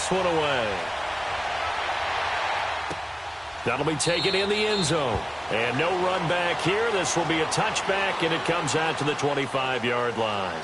this one away. That'll be taken in the end zone. And no run back here. This will be a touchback, and it comes out to the 25-yard line.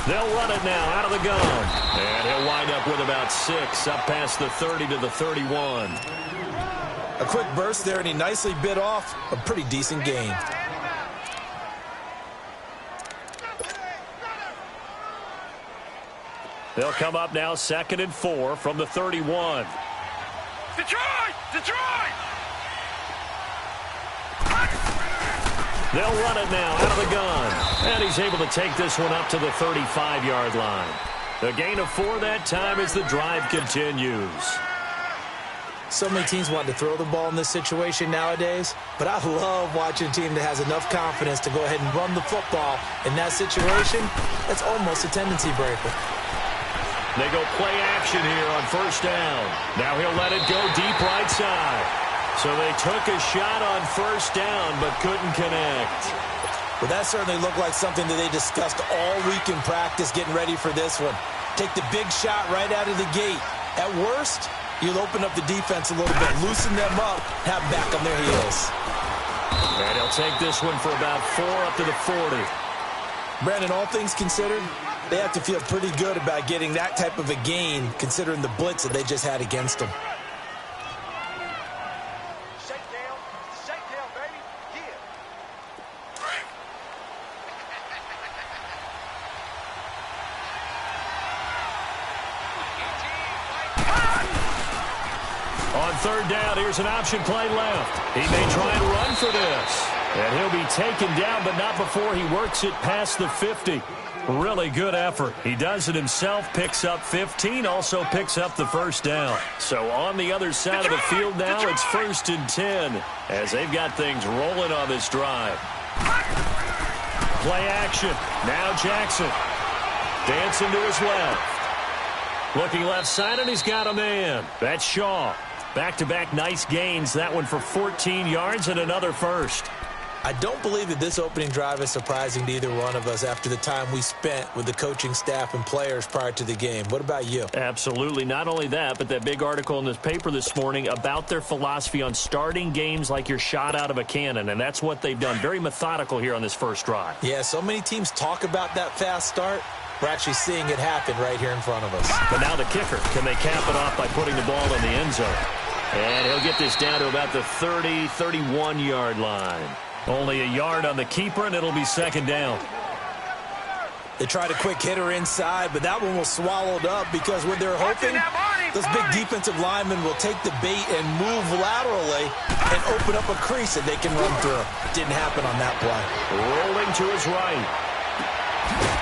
They'll run it now out of the gun. And he'll wind up with about 6 up past the 30 to the 31. A quick burst there, and he nicely bit off a pretty decent gain. They'll come up now 2nd and 4 from the 31. Detroit! Detroit! They'll run it now out of the gun. And he's able to take this one up to the 35-yard line. The gain of 4 that time as the drive continues. So many teams want to throw the ball in this situation nowadays, but I love watching a team that has enough confidence to go ahead and run the football. In that situation, that's almost a tendency breaker. They go play action here on 1st down. Now he'll let it go deep right side. So they took a shot on 1st down but couldn't connect. Well, that certainly looked like something that they discussed all week in practice getting ready for this one. Take the big shot right out of the gate. At worst, you'll open up the defense a little bit, loosen them up, have them back on their heels. And he'll take this one for about 4 up to the 40. Brandon, all things considered, they have to feel pretty good about getting that type of a gain considering the blitz that they just had against them. On 3rd down, here's an option play left. He may try and run for this. And he'll be taken down, but not before he works it past the 50. Really good effort. He does it himself, picks up 15, also picks up the 1st down. So on the other side of the field now, it's 1st and 10 as they've got things rolling on this drive. Play action. Now Jackson. Dancing to his left. Looking left side, and he's got a man. That's Shaw. Back-to-back nice gains. That one for 14 yards and another 1st. I don't believe that this opening drive is surprising to either one of us after the time we spent with the coaching staff and players prior to the game. What about you? Absolutely. Not only that, but that big article in this paper this morning about their philosophy on starting games like you're shot out of a cannon, and that's what they've done. Very methodical here on this first drive. Yeah, so many teams talk about that fast start. We're actually seeing it happen right here in front of us. But now the kicker. Can they cap it off by putting the ball in the end zone? And he'll get this down to about the 30, 31-yard line. Only a yard on the keeper, and it'll be 2nd down. They tried a quick hitter inside, but that one was swallowed up because what they're hoping, those big defensive linemen will take the bait and move laterally and open up a crease that they can run through. Didn't happen on that play. Rolling to his right.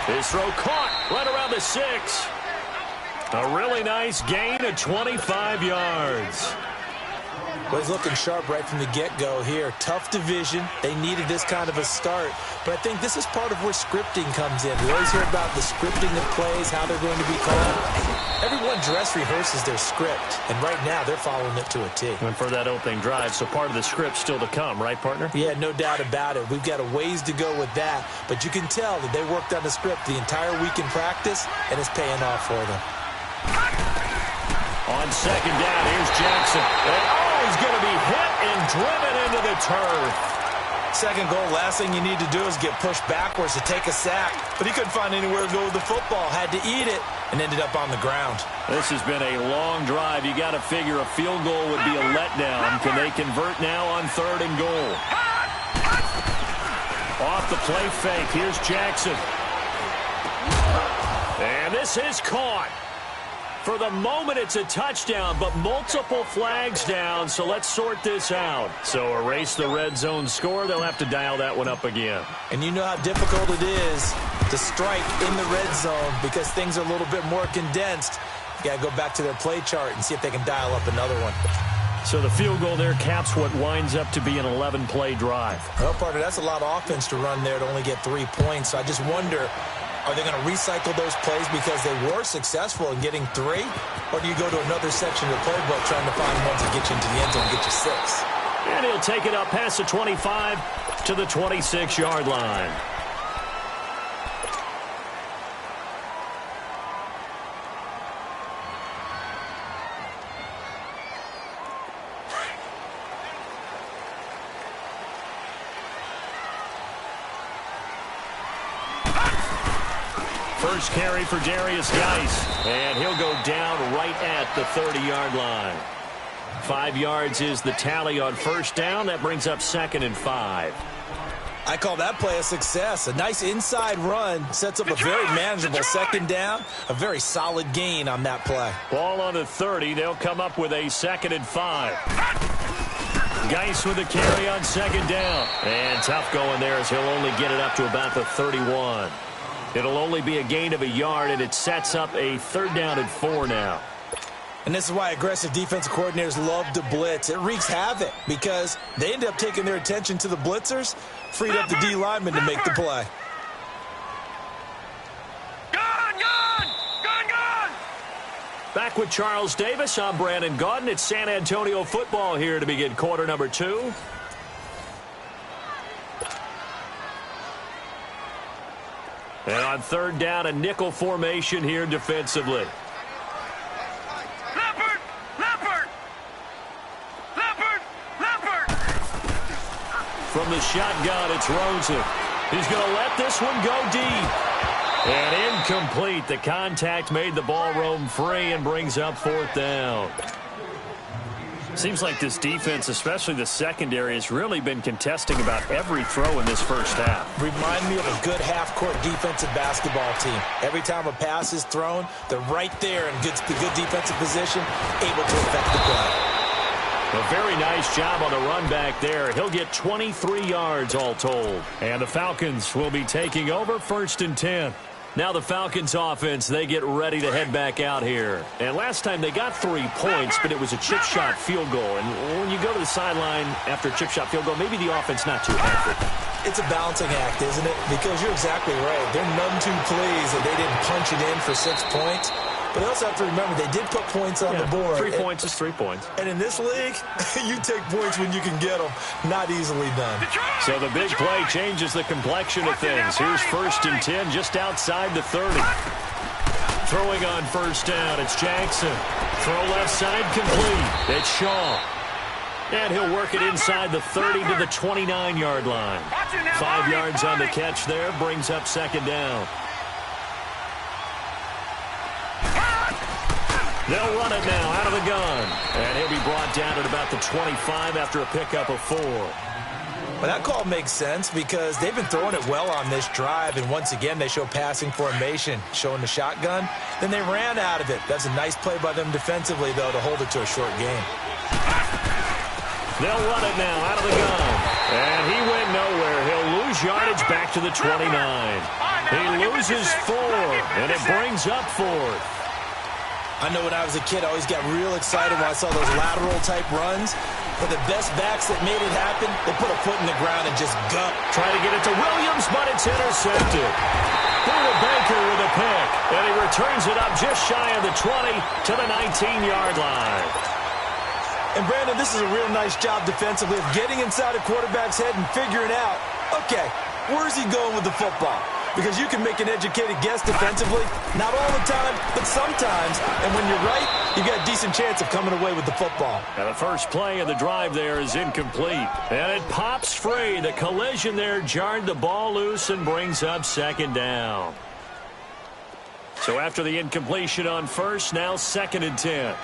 His throw caught right around the 6. A really nice gain of 25 yards. Well, he's looking sharp right from the get-go here. Tough division. They needed this kind of a start. But I think this is part of where scripting comes in. We always hear about the scripting of plays, how they're going to be called. Everyone dress rehearses their script, and right now they're following it to a T. And for that opening drive, so part of the script still to come, right, partner? Yeah, no doubt about it. We've got a ways to go with that, but you can tell that they worked on the script the entire week in practice, and it's paying off for them. On second down, here's Jackson. And, he's going to be hit and driven into the turf. Second goal, last thing you need to do is get pushed backwards to take a sack. But he couldn't find anywhere to go with the football. Had to eat it and ended up on the ground. This has been a long drive. You got to figure a field goal would be a letdown. Can they convert now on 3rd and goal? Off the play fake. Here's Jackson. And this is caught. For the moment, it's a touchdown, but multiple flags down, so let's sort this out. So erase the red zone score. They'll have to dial that one up again. And you know how difficult it is to strike in the red zone because things are a little bit more condensed. You got to go back to their play chart and see if they can dial up another one. So the field goal there caps what winds up to be an 11-play drive. Well, partner, that's a lot of offense to run there to only get 3 points. So I just wonder, are they going to recycle those plays because they were successful in getting 3? Or do you go to another section of the playbook trying to find ones that get you into the end zone and get you 6? And he'll take it up past the 25 to the 26-yard line. First carry for Darius Geis, and he'll go down right at the 30-yard line. 5 yards is the tally on first down. That brings up 2nd and 5. I call that play a success. A nice inside run sets up a very manageable second down. A very solid gain on that play. Ball on the 30. They'll come up with a 2nd and 5. Geis with a carry on second down. And tough going there as he'll only get it up to about the 31. It'll only be a gain of a yard, and it sets up a 3rd down and 4 now. And this is why aggressive defensive coordinators love to blitz. It wreaks havoc because they end up taking their attention to the blitzers, freed up the D lineman to make the play. Gone! Back with Charles Davis, I'm Brandon Gaudin. It's San Antonio football here to begin quarter number 2. And on 3rd down, a nickel formation here defensively. Leopard! From the shotgun, it's Rosen. He's going to let this one go deep. And incomplete. The contact made the ball roam free and brings up 4th down. Seems like this defense, especially the secondary, has really been contesting about every throw in this first half. Remind me of a good half-court defensive basketball team. Every time a pass is thrown, they're right there in good defensive position, able to affect the play. A very nice job on the run back there. He'll get 23 yards all told. And the Falcons will be taking over 1st and 10. Now the Falcons offense, they get ready to head back out here. And last time they got 3 points, but it was a chip shot field goal. And when you go to the sideline after a chip shot field goal, maybe the offense not too happy. It's a balancing act, isn't it? Because you're exactly right. They're none too pleased that they didn't punch it in for 6 points. But they also have to remember they did put points on the board. 3 points is 3 points. And in this league, you take points when you can get them. Not easily done. So the big play changes the complexion of things. Here's 1st and 10 just outside the 30. Throwing on 1st down, it's Jackson. Throw left side complete. It's Shaw. And he'll work it inside the 30 to the 29-yard line. 5 yards on the catch there, brings up 2nd down. They'll run it now out of the gun. And he'll be brought down at about the 25 after a pickup of 4. Well, that call makes sense because they've been throwing it well on this drive. And once again, they show passing formation, showing the shotgun. Then they ran out of it. That's a nice play by them defensively, though, to hold it to a short gain. They'll run it now out of the gun. And he went nowhere. He'll lose yardage back to the 29. He loses 4, and it brings up 4th. I know when I was a kid, I always got real excited when I saw those lateral-type runs. But the best backs that made it happen, they put a foot in the ground and just go. Trying to get it to Williams, but it's intercepted. Buda Baker with a pick, and he returns it up just shy of the 20 to the 19-yard line. And, Brandon, this is a real nice job defensively of getting inside a quarterback's head and figuring out, okay, where's he going with the football? Because you can make an educated guess defensively, not all the time, but sometimes. And when you're right, you've got decent decent chance of coming away with the football. And the first play of the drive there is incomplete. And it pops free. The collision there jarred the ball loose and brings up second down. So after the incompletion on first, now 2nd and 10.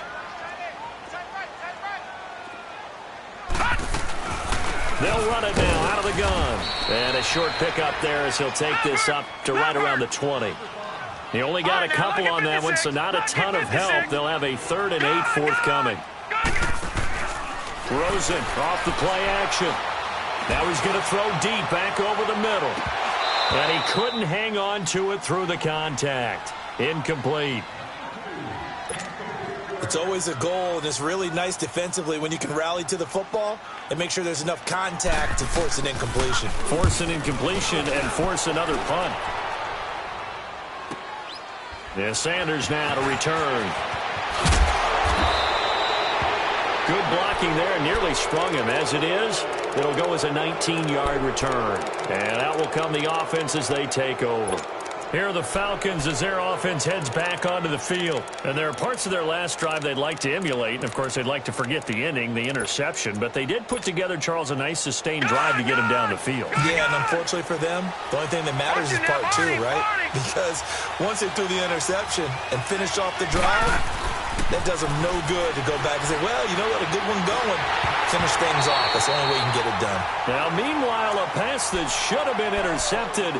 They'll run it now out of the gun. And a short pickup there as he'll take this up to right around the 20. He only got a couple on that one, so not a ton of help. They'll have a 3rd and 8 forthcoming. Rosen off the play action. Now he's going to throw deep back over the middle. And he couldn't hang on to it through the contact. Incomplete. It's always a goal, and it's really nice defensively when you can rally to the football and make sure there's enough contact to force an incompletion. Force an incompletion and force another punt. Yeah, Sanders now to return. Good blocking there, nearly sprung him. As it is, it'll go as a 19-yard return. And out will come the offense as they take over. Here are the Falcons as their offense heads back onto the field. And there are parts of their last drive they'd like to emulate. And, of course, they'd like to forget the inning, the interception. But they did put together, Charles, a nice sustained drive to get him down the field. Yeah, and unfortunately for them, the only thing that matters is part 2, right? Because once they threw the interception and finished off the drive, that does them no good to go back and say, well, you know what, a good one going. Finish things off. That's the only way you can get it done. Now, meanwhile, a pass that should have been intercepted,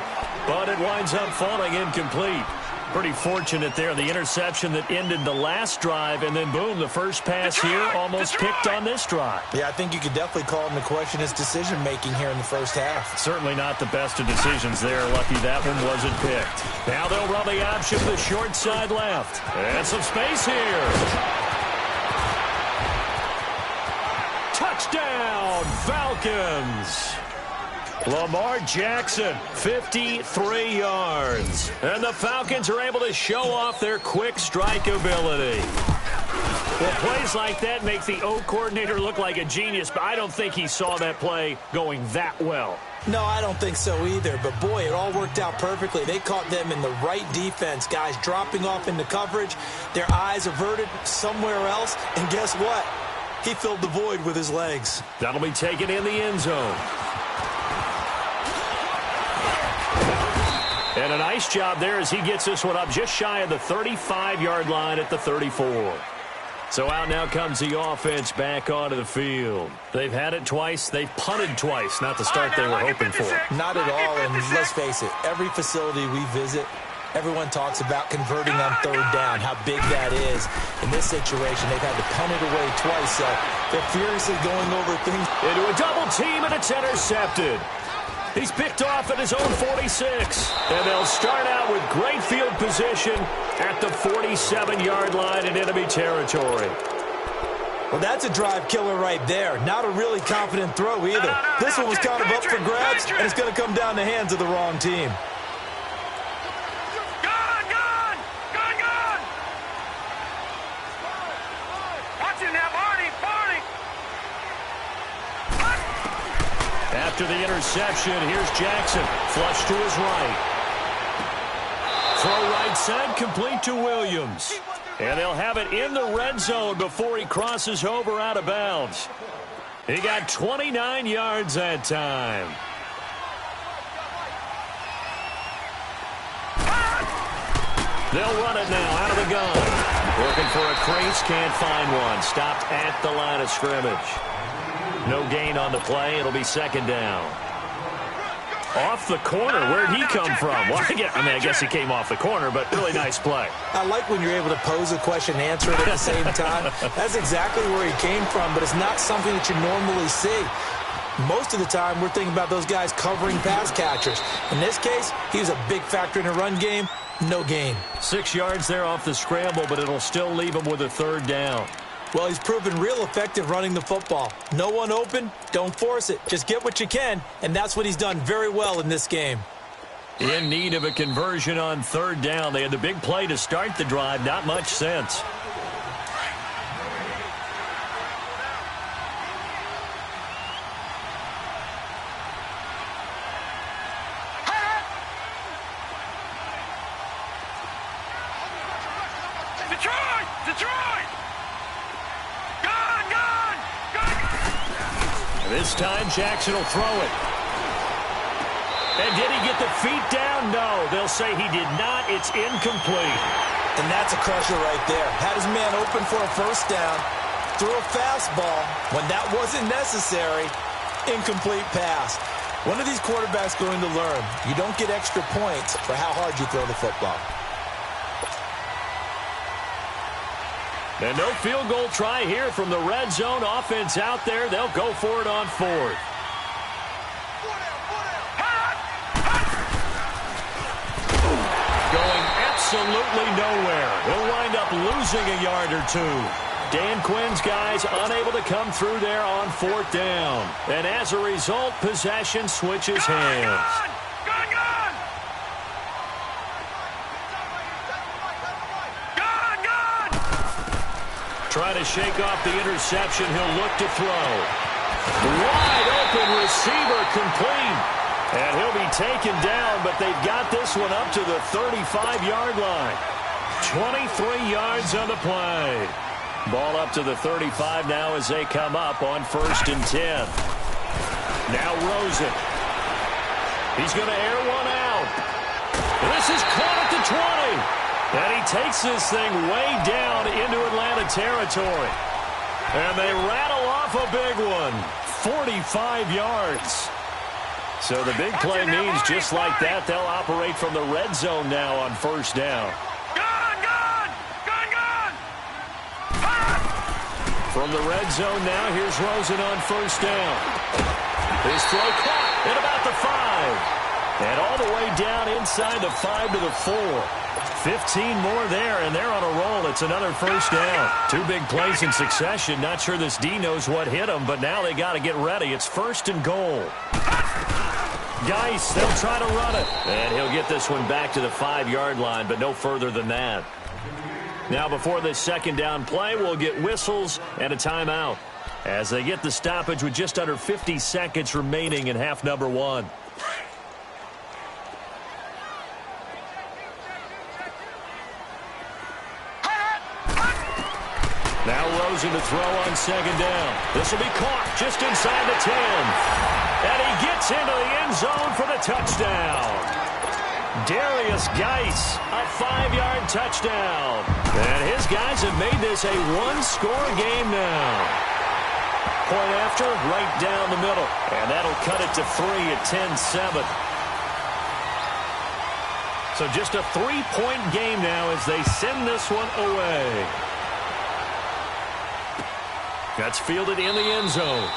but it winds up falling incomplete. Pretty fortunate there, the interception that ended the last drive, and then boom, the first pass here almost picked on this drive. Yeah, I think you could definitely call him to question his decision-making here in the first half. Certainly not the best of decisions there. Lucky that one wasn't picked. Now they'll run the option to the short side left. And some space here. Touchdown, Falcons! Lamar Jackson, 53 yards. And the Falcons are able to show off their quick strike ability. Well, plays like that make the O coordinator look like a genius, but I don't think he saw that play going that well. No, I don't think so either. But, boy, it all worked out perfectly. They caught them in the right defense. Guys dropping off into coverage, their eyes averted somewhere else. And guess what? He filled the void with his legs. That'll be taken in the end zone. And a nice job there as he gets this one up just shy of the 35-yard line at the 34. So out now comes the offense back onto the field. They've had it twice. They've punted twice. Not the start they were hoping for. Not at all, and let's face it, every facility we visit, everyone talks about converting on 3rd down, how big that is. In this situation, they've had to punt it away twice, so they're furiously going over things. Into a double team, and it's intercepted. He's picked off at his own 46. And they'll start out with great field position at the 47-yard line in enemy territory. Well, that's a drive killer right there. Not a really confident throw either. This one was kind of up for grabs, and it's going to come down the hands of the wrong team. After the interception, here's Jackson. Flush to his right. Throw right side, complete to Williams. And they'll have it in the red zone before he crosses over out of bounds. He got 29 yards that time. They'll run it now out of the gun. Looking for a crease, can't find one. Stopped at the line of scrimmage. No gain on the play. It'll be 2nd down. Off the corner. Where'd he come from? Well, I guess he came off the corner, but really nice play. I like when you're able to pose a question and answer it at the same time. That's exactly where he came from, but it's not something that you normally see. Most of the time, we're thinking about those guys covering pass catchers. In this case, he was a big factor in the run game. No gain. 6 yards there off the scramble, but it'll still leave him with a 3rd down. Well, he's proven real effective running the football. No one open, don't force it. Just get what you can, and that's what he's done very well in this game. In need of a conversion on 3rd down. They had the big play to start the drive. Not much sense. Detroit! This time Jackson will throw it. And did he get the feet down? No, they'll say he did not. It's incomplete. And that's a crusher right there. Had his man open for a first down. Threw a fastball when that wasn't necessary. Incomplete pass. When are these quarterbacks going to learn? You don't get extra points for how hard you throw the football. And no field goal try here from the red zone. Offense out there. They'll go for it on fourth. Going absolutely nowhere. He'll wind up losing a yard or two. Dan Quinn's guys unable to come through there on fourth down. And as a result, possession switches hands. Trying to shake off the interception. He'll look to throw. Wide open receiver complete. And he'll be taken down, but they've got this one up to the 35-yard line. 23 yards on the play. Ball up to the 35 now as they come up on 1st and 10. Now Rosen. He's going to air one out. This is caught at the 20. And he takes this thing way down into Atlanta territory. And they rattle off a big one. 45 yards. So the big play means just like that, they'll operate from the red zone now on 1st down. From the red zone now, here's Rosen on 1st down. His throw caught at about the 5. And all the way down inside the 5 to the 4. 15 more there, and they're on a roll. It's another 1st down. 2 big plays in succession. Not sure this D knows what hit him, but now they got to get ready. It's 1st and goal. Geis, they'll try to run it. And he'll get this one back to the 5-yard line, but no further than that. Now before this 2nd down play, we'll get whistles and a timeout as they get the stoppage with just under 50 seconds remaining in half number 1. Now Rosen to throw on 2nd down. This will be caught just inside the 10. And he gets into the end zone for the touchdown. Darius Geis, a 5-yard touchdown. And his guys have made this a 1-score game now. Point after, right down the middle. And that'll cut it to 3 at 10-7. So just a 3-point game now as they send this one away. That's fielded in the end zone.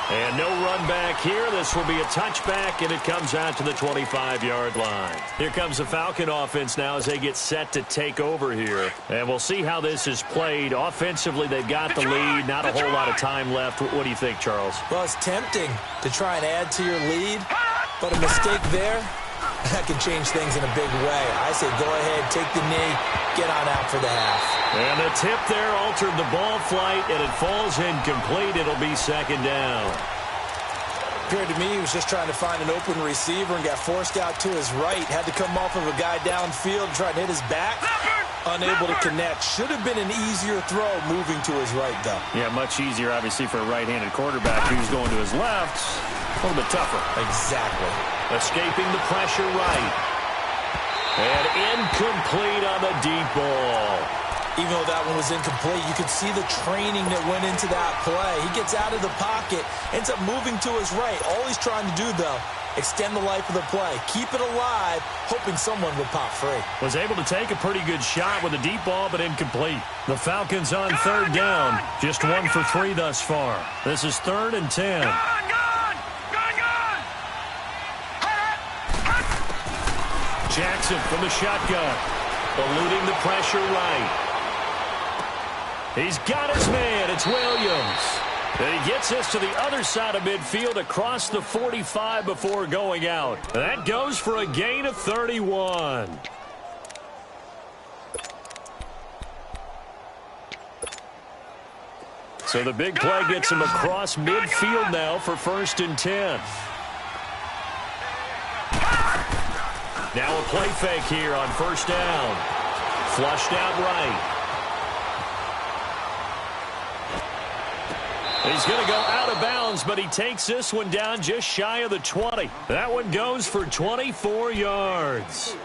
And no run back here. This will be a touchback, and it comes out to the 25-yard line. Here comes the Falcon offense now as they get set to take over here. And we'll see how this is played. Offensively, they've got the lead. Not a whole lot of time left. What do you think, Charles? Well, it's tempting to try and add to your lead, but a mistake there, that can change things in a big way. I say go ahead, take the knee, get on out for the half. And the tip there altered the ball flight, and it falls incomplete. It'll be 2nd down. Appeared to me he was just trying to find an open receiver and got forced out to his right. Had to come off of a guy downfield and try to hit his back. Unable to connect. Should have been an easier throw moving to his right, though. Yeah, much easier, obviously, for a right-handed quarterback who's going to his left. A little bit tougher. Exactly. Escaping the pressure right. And incomplete on the deep ball. Even though that one was incomplete, you could see the training that went into that play. He gets out of the pocket, ends up moving to his right. All he's trying to do, though, extend the life of the play. Keep it alive, hoping someone would pop free. Was able to take a pretty good shot with a deep ball, but incomplete. The Falcons on 3rd down. Just 1 for 3 thus far. This is 3rd and 10. Jackson from the shotgun. Eluding the pressure right. He's got his man. It's Williams. And he gets us to the other side of midfield across the 45 before going out. That goes for a gain of 31. So the big play gets him across midfield now for 1st and 10. Now a play fake here on 1st down. Flushed out right. He's going to go out of bounds, but he takes this one down just shy of the 20. That one goes for 24 yards.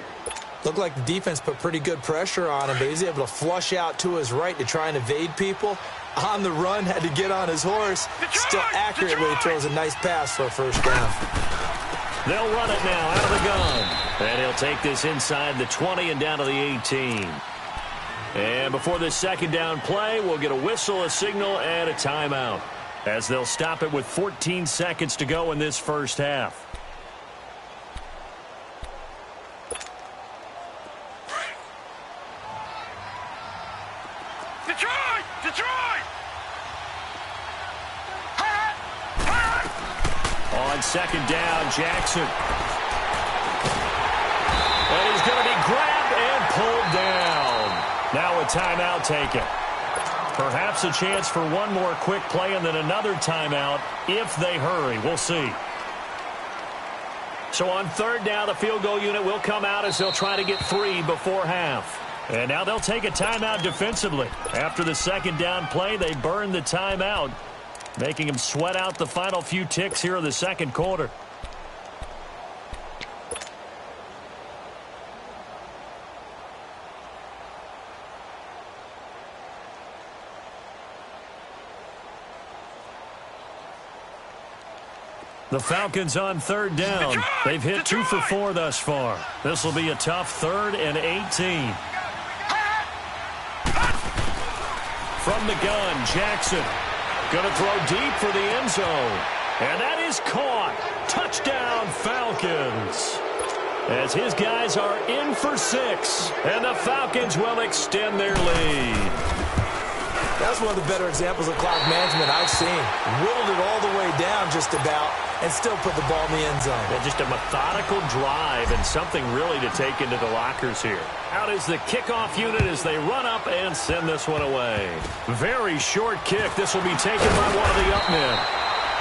Looked like the defense put pretty good pressure on him, but he's able to flush out to his right to try and evade people. On the run, had to get on his horse. Still accurately throws a nice pass for a first down. They'll run it now out of the gun. And he'll take this inside the 20 and down to the 18. And before this second down play, we'll get a whistle, a signal, and a timeout, as they'll stop it with 14 seconds to go in this first half. Detroit! Detroit! On second down, Jackson. And he's going to be grabbed and pulled down. Now a timeout taken. Perhaps a chance for one more quick play and then another timeout if they hurry. We'll see. So on third down, the field goal unit will come out as they'll try to get 3 before half. And now they'll take a timeout defensively. After the second down play, they burn the timeout, making them sweat out the final few ticks here in the second quarter. The Falcons on third down. They've hit 2 for 4 thus far. This will be a tough 3rd and 18. From the gun, Jackson. Going to throw deep for the end zone. And that is caught. Touchdown, Falcons. As his guys are in for 6. And the Falcons will extend their lead. That's one of the better examples of clock management I've seen. Whittled it all the way down just about and still put the ball in the end zone. Yeah, just a methodical drive and something really to take into the lockers here. Out is the kickoff unit as they run up and send this one away. Very short kick. This will be taken by one of the up men.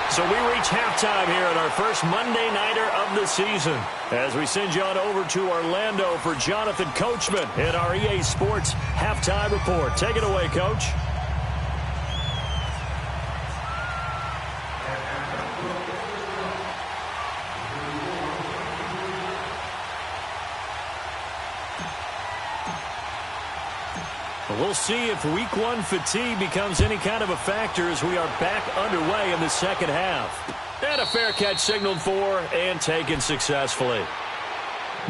So we reach halftime here at our first Monday Nighter of the season as we send you on over to Orlando for Jonathan Coachman in our EA Sports Halftime Report. Take it away, Coach. We'll see if week 1 fatigue becomes any kind of a factor as we are back underway in the second half. And a fair catch signaled for and taken successfully.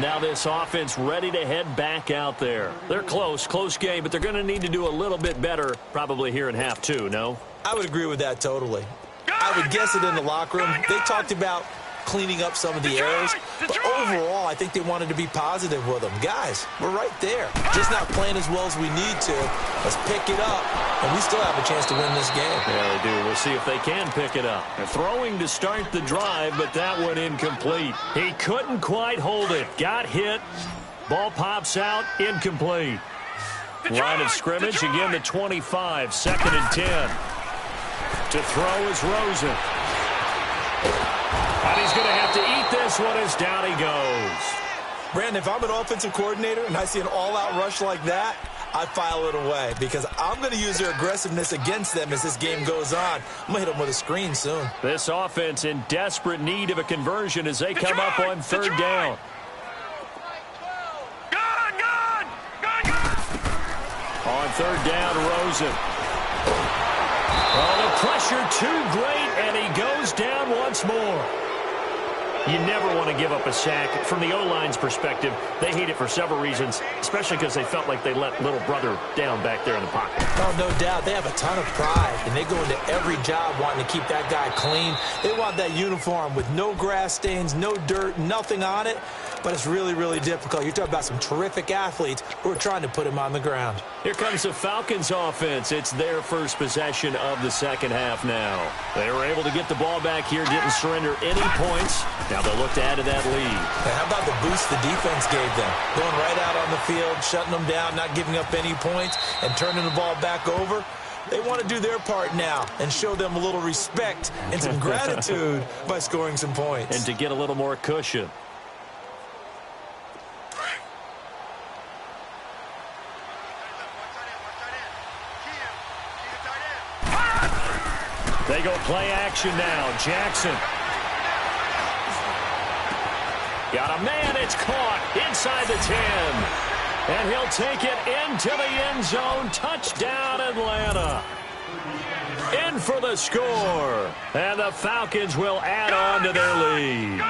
Now this offense ready to head back out there. They're close game, but they're going to need to do a little bit better probably here in half 2, no? I would agree with that totally. I would guess it in the locker room. They talked about cleaning up some of the errors, but overall, I think they wanted to be positive with them. Guys, we're right there. Just not playing as well as we need to. Let's pick it up, and we still have a chance to win this game. Yeah, they do. We'll see if they can pick it up. They're throwing to start the drive, but that one incomplete. He couldn't quite hold it. Got hit. Ball pops out. Incomplete. Line of scrimmage, again the 25. 2nd and 10. To throw is Rosen. And he's going to have to eat this one as down he goes. Brandon, if I'm an offensive coordinator and I see an all-out rush like that, I file it away because I'm going to use their aggressiveness against them as this game goes on. I'm going to hit them with a screen soon. This offense in desperate need of a conversion as they come up on third down. On third down, Rosen. Oh, the pressure too great, and he goes down once more. You never want to give up a sack. From the O-line's perspective, they hate it for several reasons, especially because they felt like they let little brother down back there in the pocket. Oh, no doubt. They have a ton of pride, and they go into every job wanting to keep that guy clean. They want that uniform with no grass stains, no dirt, nothing on it, but it's really, really difficult. You're talking about some terrific athletes who are trying to put him on the ground. Here comes the Falcons offense. It's their first possession of the second half now. They were able to get the ball back here, didn't surrender any points. Now they'll look to add to that lead. And how about the boost the defense gave them? Going right out on the field, shutting them down, not giving up any points, and turning the ball back over. They want to do their part now and show them a little respect and some gratitude by scoring some points. And to get a little more cushion. They go play action now. Jackson. Got a man. It's caught inside the 10. And he'll take it into the end zone. Touchdown, Atlanta. In for the score. And the Falcons will add on to their lead.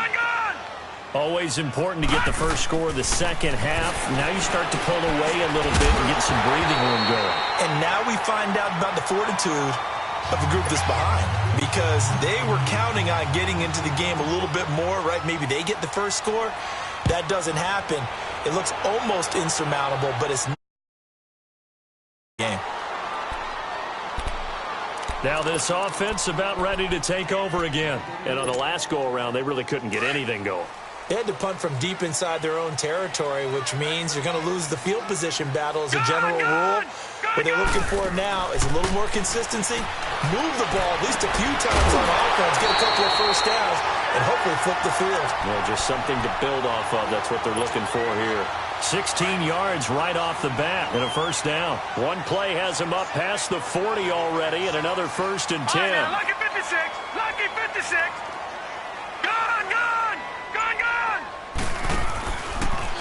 Always important to get the first score of the second half. Now you start to pull away a little bit and get some breathing room going. And now we find out about the fortitude of the group that's behind, because they were counting on getting into the game a little bit more, right? Maybe they get the first score. That doesn't happen. It looks almost insurmountable, but it's not a game. Now this offense about ready to take over again. And on the last go-around, they really couldn't get anything going. They had to punt from deep inside their own territory, which means you're going to lose the field position battle as a general rule. What they're looking for now is a little more consistency, move the ball at least a few times on offense, get a couple of first downs, and hopefully flip the field. Yeah, just something to build off of. That's what they're looking for here. 16 yards right off the bat and a first down. One play has him up past the 40 already and another 1st and 10. Right, lucky 56. Lucky 56. Gone.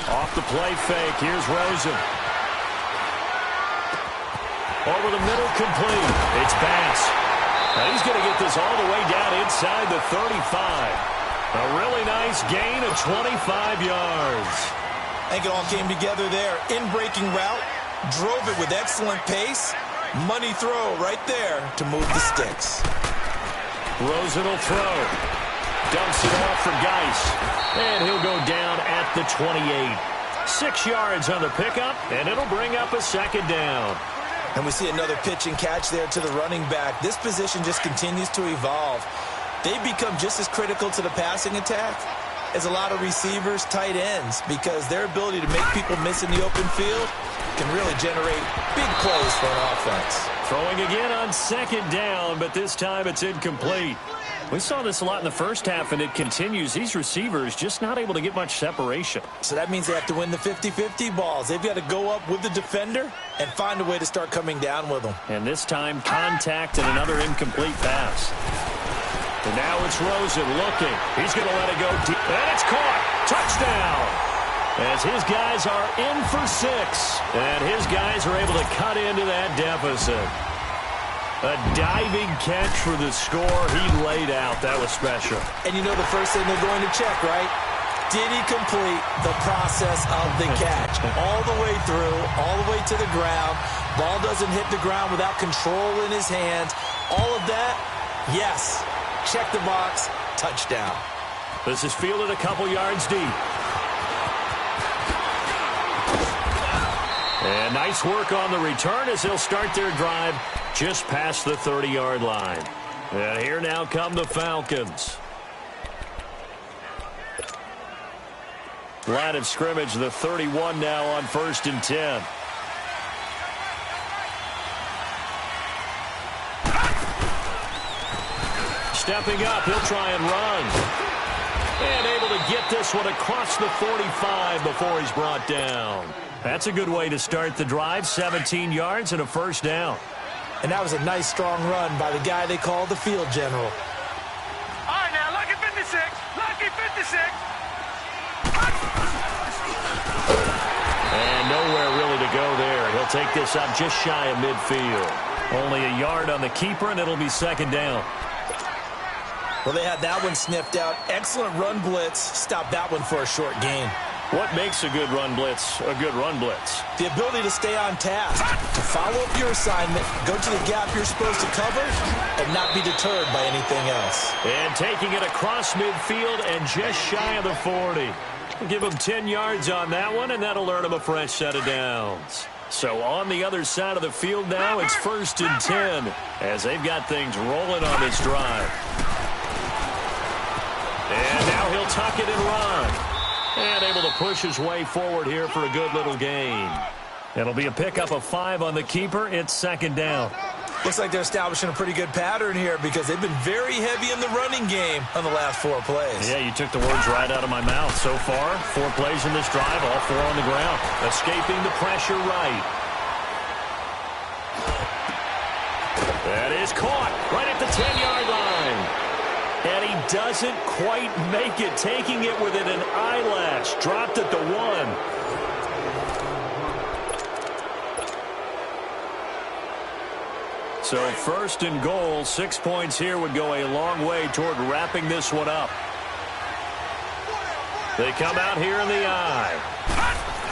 Off the play fake. Here's Rosen. Over the middle, complete. It's Bass. Now he's going to get this all the way down inside the 35. A really nice gain of 25 yards. I think it all came together there. In-breaking route, drove it with excellent pace. Money throw right there to move the sticks. Rosen will throw. Dumps it off for Geis. And he'll go down at the 28. 6 yards on the pickup, and it'll bring up a second down. And we see another pitch and catch there to the running back. This position just continues to evolve. They become just as critical to the passing attack as a lot of receivers, tight ends, because their ability to make people miss in the open field can really generate big plays for an offense. Throwing again on second down, but this time it's incomplete. We saw this a lot in the first half, and it continues. These receivers just not able to get much separation. So that means they have to win the 50-50 balls. They've got to go up with the defender and find a way to start coming down with them. And this time, contact and another incomplete pass. And now it's Rosen looking. He's going to let it go deep. And it's caught. Touchdown. As his guys are in for 6. And his guys are able to cut into that deficit. A diving catch for the score. He laid out. That was special. And you know the first thing they're going to check, right? Did he complete the process of the catch? All the way through, all the way to the ground. Ball doesn't hit the ground without control in his hands. All of that, yes. Check the box. Touchdown. This is fielded a couple yards deep. And nice work on the return as they'll start their drive just past the 30-yard line. And here now come the Falcons. Line of scrimmage, the 31 now on 1st and 10. Stepping up, he'll try and run. And able to get this one across the 45 before he's brought down. That's a good way to start the drive. 17 yards and a first down. And that was a nice, strong run by the guy they call the field general. All right, now, lucky 56. Lucky 56. And nowhere really to go there. He'll take this up just shy of midfield. Only a yard on the keeper, and it'll be second down. Well, they had that one sniffed out. Excellent run blitz. Stopped that one for a short gain. What makes a good run blitz a good run blitz? The ability to stay on task, to follow up your assignment, go to the gap you're supposed to cover, and not be deterred by anything else. And taking it across midfield and just shy of the 40. We'll give him 10 yards on that one, and that'll earn him a fresh set of downs. So on the other side of the field now, it's 1st and 10 as they've got things rolling on this drive. And now he'll tuck it and run. And able to push his way forward here for a good little gain. It'll be a pickup of 5 on the keeper. It's second down. Looks like they're establishing a pretty good pattern here because they've been very heavy in the running game on the last 4 plays. Yeah, you took the words right out of my mouth. So far, 4 plays in this drive, all 4 on the ground. Escaping the pressure right. That is caught right at the 10-yard line. And he doesn't quite make it, taking it within an eyelash. Dropped at the 1. So first and goal, 6 points here would go a long way toward wrapping this one up. They come out here in the eye.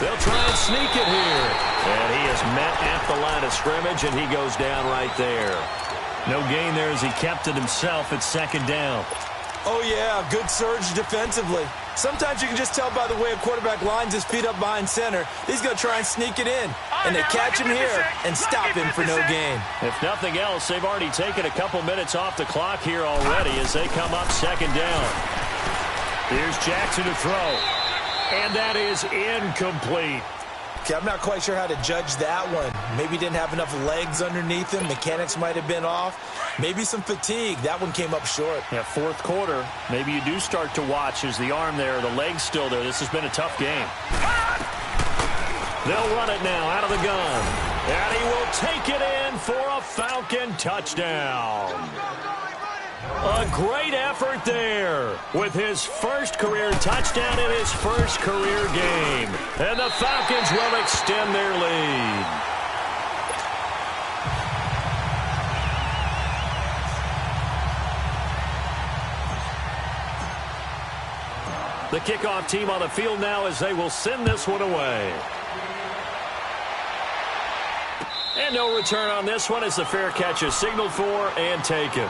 They'll try and sneak it here. And he is met at the line of scrimmage, and he goes down right there. No gain there as he kept it himself at second down. Oh, yeah, good surge defensively. Sometimes you can just tell by the way a quarterback lines his feet up behind center. He's going to try and sneak it in. And they catch him here and stop him for no gain. If nothing else, they've already taken a couple minutes off the clock here already as they come up second down. Here's Jackson to throw. And that is incomplete. Okay, I'm not quite sure how to judge that one. Maybe didn't have enough legs underneath him. Mechanics might have been off. Maybe some fatigue. That one came up short. Yeah, fourth quarter. Maybe you do start to watch as the arm there, the leg's still there. This has been a tough game. They'll run it now out of the gun. And he will take it in for a Falcon touchdown. A great effort there with his first career touchdown in his first career game. And the Falcons will extend their lead. The kickoff team on the field now as they will send this one away. And no return on this one as the fair catch is signaled for and taken.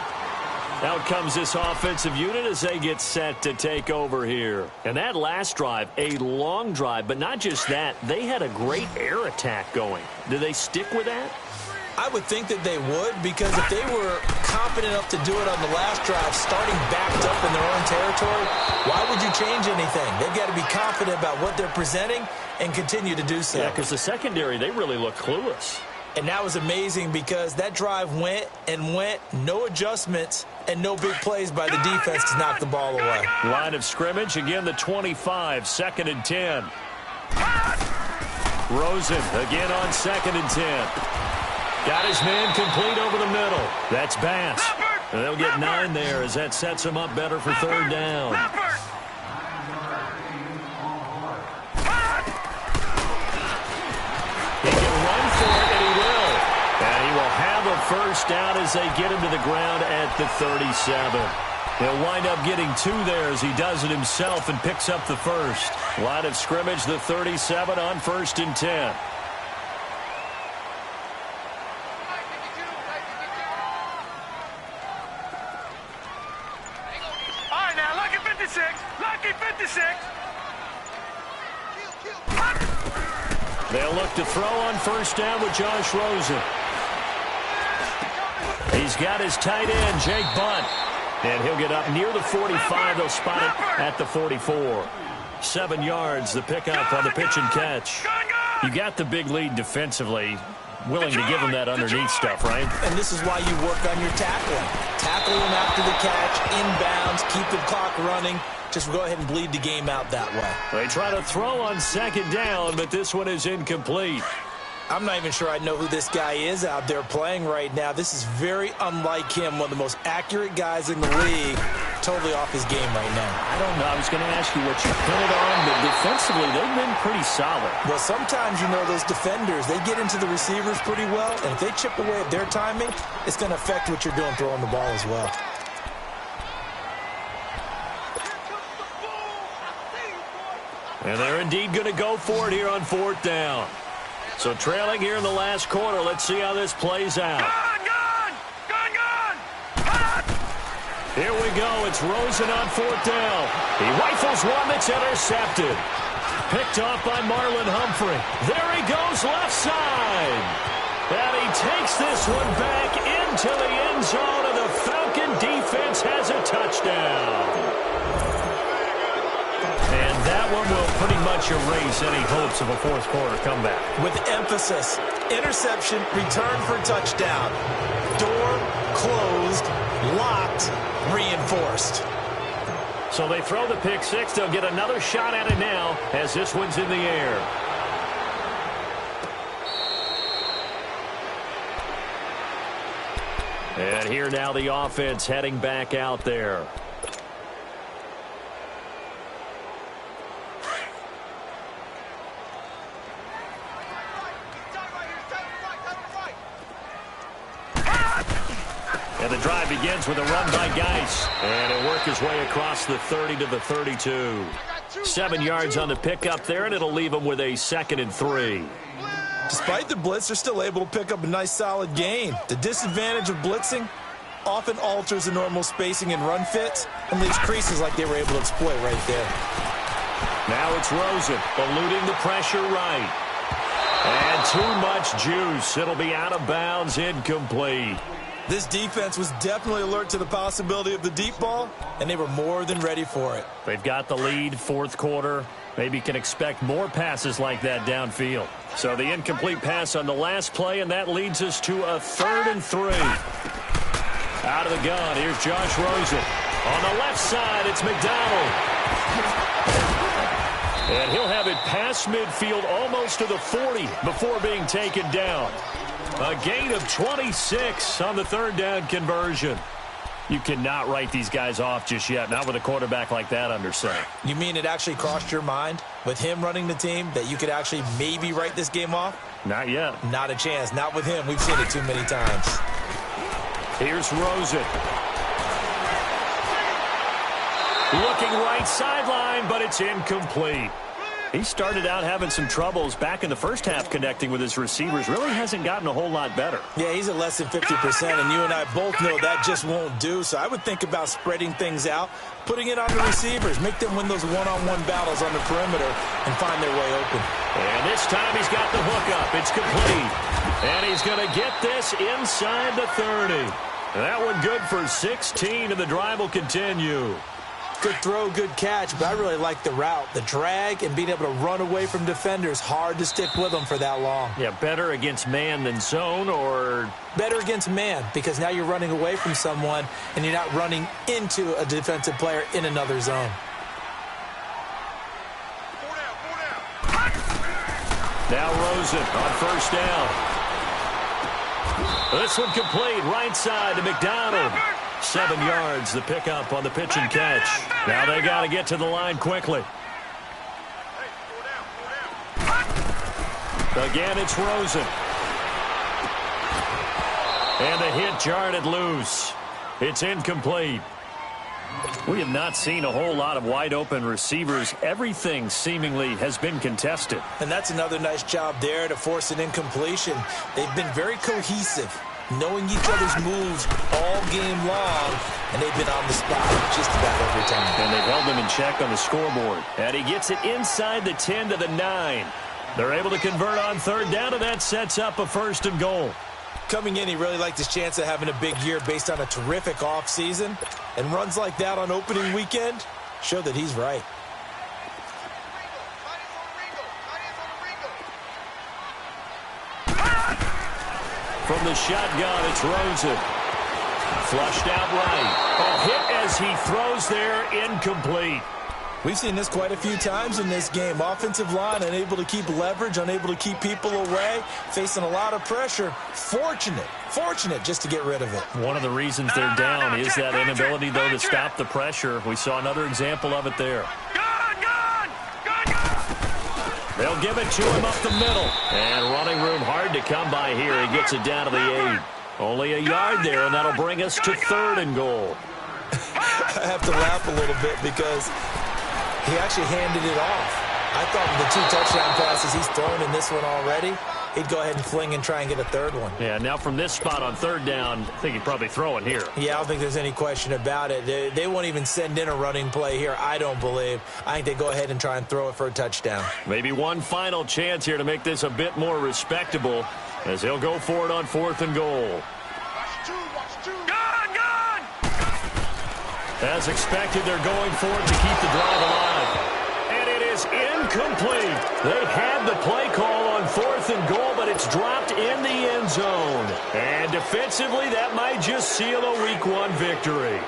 Out comes this offensive unit as they get set to take over here. And that last drive, a long drive, but not just that. They had a great air attack going. Do they stick with that? I would think that they would, because if they were confident enough to do it on the last drive, starting backed up in their own territory, why would you change anything? They've got to be confident about what they're presenting and continue to do so. Yeah, because the secondary, they really look clueless. And that was amazing because that drive went and went, no adjustments, and no big plays by the defense to knock the ball away. Line of scrimmage, again the 25, second and 10. Rosen again on second and 10. Got his man complete over the middle. That's Bass. And they'll get 9 there as that sets him up better for third down. He can run for it, and he will. And he will have a first down as they get him to the ground at the 37. He'll wind up getting 2 there as he does it himself and picks up the first. Line of scrimmage, the 37 on first and 10. They'll look to throw on first down with Josh Rosen. He's got his tight end, Jake Bunt. And he'll get up near the 45. They'll spot it at the 44. 7 yards, the pickup on the pitch and catch. You got the big lead defensively. Willing to give him that underneath stuff, right? And this is why you work on your tackling. Tackle him after the catch, inbounds, keep the clock running. Just go ahead and bleed the game out that way. They try to throw on second down, but this one is incomplete. I'm not even sure I know who this guy is out there playing right now. This is very unlike him, one of the most accurate guys in the league. Totally off his game right now. I don't know. I was going to ask you what you put it on, but defensively, they've been pretty solid. Well, sometimes, you know, those defenders, they get into the receivers pretty well, and if they chip away at their timing, it's going to affect what you're doing throwing the ball as well. And they're indeed going to go for it here on fourth down. So trailing here in the last quarter. Let's see how this plays out. Here we go. It's Rosen on fourth down. He rifles one that's intercepted. Picked off by Marlon Humphrey. There he goes left side. And he takes this one back into the end zone, and the Falcon defense has a touchdown. And that one will pretty much erase any hopes of a fourth quarter comeback. With emphasis, interception, return for touchdown. Door closed, locked, reinforced. So they throw the pick six. They'll get another shot at it now as this one's in the air. And here now the offense heading back out there. And the drive begins with a run by Geis. And it'll work his way across the 30 to the 32. 7 yards on the pickup there, and it'll leave him with a 2nd and 3. Despite the blitz, they're still able to pick up a nice solid gain. The disadvantage of blitzing often alters the normal spacing and run fits and leaves creases like they were able to exploit right there. Now it's Rosen eluding the pressure right. And too much juice. It'll be out of bounds, incomplete. This defense was definitely alert to the possibility of the deep ball, and they were more than ready for it. They've got the lead, fourth quarter. Maybe can expect more passes like that downfield. So the incomplete pass on the last play, and that leads us to a 3rd and 3. Out of the gun, here's Josh Rosen. On the left side, it's McDonald. And he'll have it past midfield almost to the 40 before being taken down. A gain of 26 on the 3rd down conversion. You cannot write these guys off just yet, not with a quarterback like that under center. You mean it actually crossed your mind with him running the team that you could actually maybe write this game off? Not yet. Not a chance. Not with him. We've seen it too many times. Here's Rosen. Looking right sideline, but it's incomplete. He started out having some troubles back in the first half connecting with his receivers. Really hasn't gotten a whole lot better. Yeah, he's at less than 50%, and you and I both know that just won't do. So I would think about spreading things out, putting it on the receivers, make them win those one-on-one battles on the perimeter and find their way open. And this time he's got the hook up. It's complete. And he's going to get this inside the 30. That one good for 16, and the drive will continue. Good throw, good catch, but I really like the route. The drag and being able to run away from defenders, hard to stick with them for that long. Yeah, better against man than zone, or? Better against man, because now you're running away from someone and you're not running into a defensive player in another zone. Now Rosen on 1st down. This one complete, right side to McDonald. 7 yards, the pickup on the pitch and catch. Now they got to get to the line quickly. Again, it's Rosen. And the hit jarred it loose. It's incomplete. We have not seen a whole lot of wide-open receivers. Everything seemingly has been contested. And that's another nice job there to force an incompletion. They've been very cohesive, knowing each other's moves all game long, and they've been on the spot just about every time. And they've held them in check on the scoreboard. And he gets it inside the 10 to the 9. They're able to convert on 3rd down, and that sets up a 1st and goal. Coming in, he really liked his chance of having a big year based on a terrific offseason. And runs like that on opening weekend show that he's right. From the shotgun, it's Rosen. Flushed out right. A hit as he throws there, incomplete. We've seen this quite a few times in this game. Offensive line unable to keep leverage, unable to keep people away, facing a lot of pressure. Fortunate just to get rid of it. One of the reasons they're down is that inability, though, to stop the pressure. We saw another example of it there. They'll give it to him up the middle. And running room hard to come by here. He gets it down to the 8. Only a yard there, and that'll bring us to 3rd and goal. I have to laugh a little bit because he actually handed it off. I thought with the 2 touchdown passes he's thrown in this one already, he'd go ahead and fling and try and get a 3rd one. Yeah, now from this spot on 3rd down, I think he'd probably throw it here. Yeah, I don't think there's any question about it. They won't even send in a running play here, I don't believe. I think they go ahead and try and throw it for a touchdown. Maybe one final chance here to make this a bit more respectable as he'll go for it on 4th and goal. As expected, they're going for it to keep the drive alive. And it is incomplete. They had the play call on 4th and goal, but it's dropped in the end zone. And defensively, that might just seal a Week 1 victory.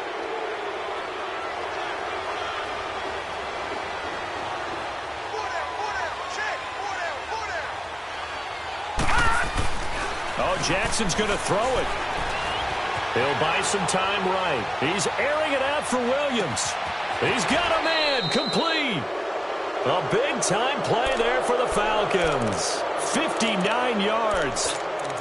Oh, Jackson's going to throw it. He'll buy some time right. He's airing it out for Williams. He's got a man complete. A big-time play there for the Falcons. 59 yards.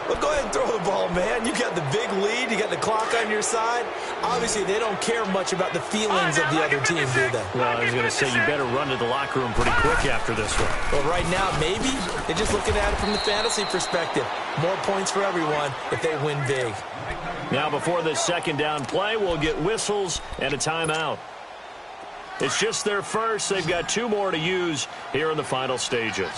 Well, go ahead and throw the ball, man. You got the big lead. You got the clock on your side. Obviously, they don't care much about the feelings of the other team, do they? Well, I was going to say, you better run to the locker room pretty quick after this one. Well, right now, maybe they're just looking at it from the fantasy perspective. More points for everyone if they win big. Now, before this second down play, we'll get whistles and a timeout. It's just their first. They've got 2 more to use here in the final stages.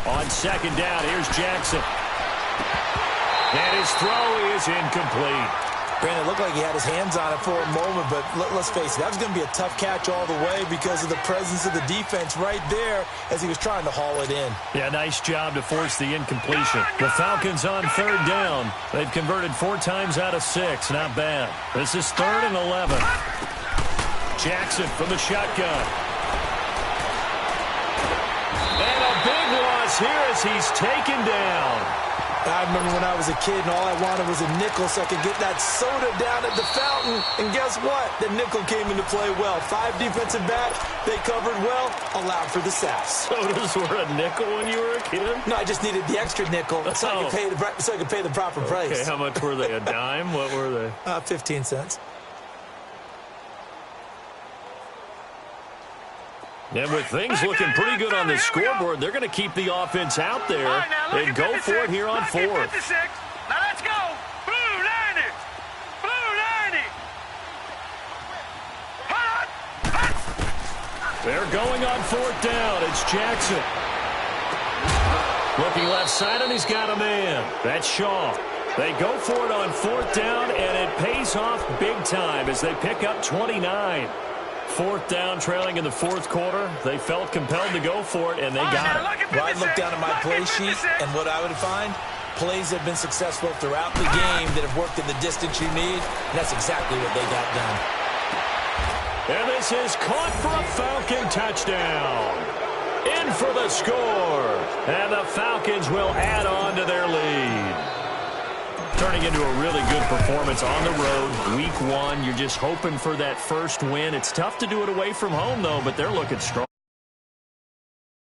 On second down, here's Jackson. And his throw is incomplete. Brandon, it looked like he had his hands on it for a moment, but let's face it, that was going to be a tough catch all the way because of the presence of the defense right there as he was trying to haul it in. Yeah, nice job to force the incompletion. The Falcons on third down. They've converted 4 times out of 6. Not bad. This is 3rd and 11. Jackson from the shotgun. And a big loss here as he's taken down. I remember when I was a kid and all I wanted was a nickel so I could get that soda down at the fountain. And guess what? The nickel came into play well. 5 defensive backs, they covered well, allowed for the sacks. Sodas were a nickel when you were a kid? No, I just needed the extra nickel so I could pay the proper price. Okay, how much were they? A dime? What were they? 15 cents. And with things looking pretty good on the scoreboard, they're going to keep the offense out there and go for it here on 4th. Now let's go. Blue 90. Blue 90. They're going on 4th down. It's Jackson. Looking left side, and he's got a man. That's Shaw. They go for it on 4th down, and it pays off big time as they pick up 29. 4th down, trailing in the 4th quarter. They felt compelled to go for it, and they got it. Well, I'd look down at my play sheet, and what I would find, plays have been successful throughout the game that have worked in the distance you need, and that's exactly what they got done. And this is caught for a Falcon touchdown. In for the score, and the Falcons will add on to their lead. Turning into a really good performance on the road. Week 1, you're just hoping for that first win. It's tough to do it away from home, though, but they're looking strong.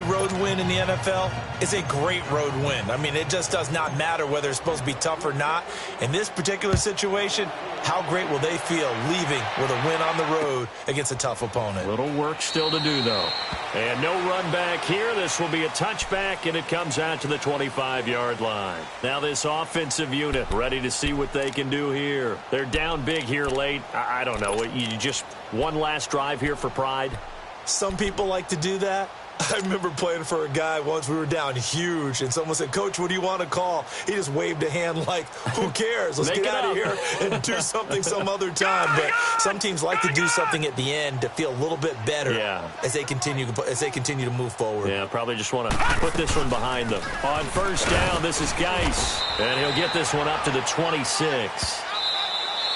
Road win in the NFL is a great road win. I mean, it just does not matter whether it's supposed to be tough or not. In this particular situation, how great will they feel leaving with a win on the road against a tough opponent? Little work still to do, though. And no run back here. This will be a touchback, and it comes out to the 25-yard line. Now this offensive unit ready to see what they can do here. They're down big here late. I don't know. You just one last drive here for pride? Some people like to do that. I remember playing for a guy once. We were down huge, and someone said, "Coach, what do you want to call?" He just waved a hand like, who cares? Let's get out of here and do something some other time. But some teams like to do something at the end to feel a little bit better as they continue to move forward. Yeah, probably just want to put this one behind them. On 1st down, this is Geis, and he'll get this one up to the 26.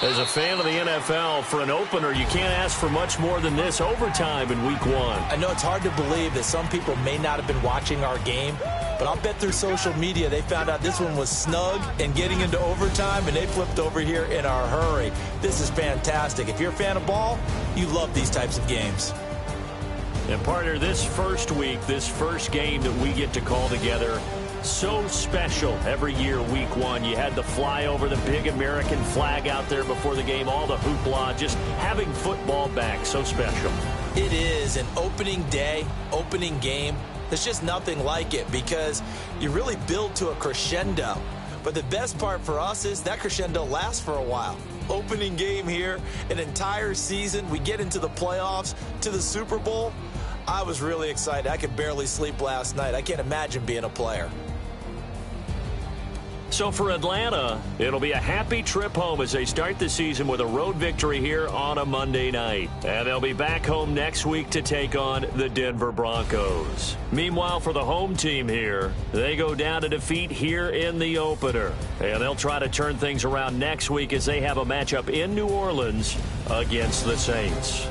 As a fan of the NFL, for an opener, you can't ask for much more than this overtime in Week 1. I know it's hard to believe that some people may not have been watching our game, but I'll bet through social media they found out this one was snug and getting into overtime, and they flipped over here in a hurry. This is fantastic. If you're a fan of ball, you love these types of games. And, partner, this first week, this first game that we get to call together, so special every year, Week 1. You had the flyover, the big American flag out there before the game, all the hoopla, just having football back, so special. It is an opening day, opening game. There's just nothing like it because you really build to a crescendo. But the best part for us is that crescendo lasts for a while. Opening game here, an entire season. We get into the playoffs, to the Super Bowl. I was really excited. I could barely sleep last night. I can't imagine being a player. So for Atlanta, it'll be a happy trip home as they start the season with a road victory here on a Monday night. And they'll be back home next week to take on the Denver Broncos. Meanwhile, for the home team here, they go down to defeat here in the opener. And they'll try to turn things around next week as they have a matchup in New Orleans against the Saints.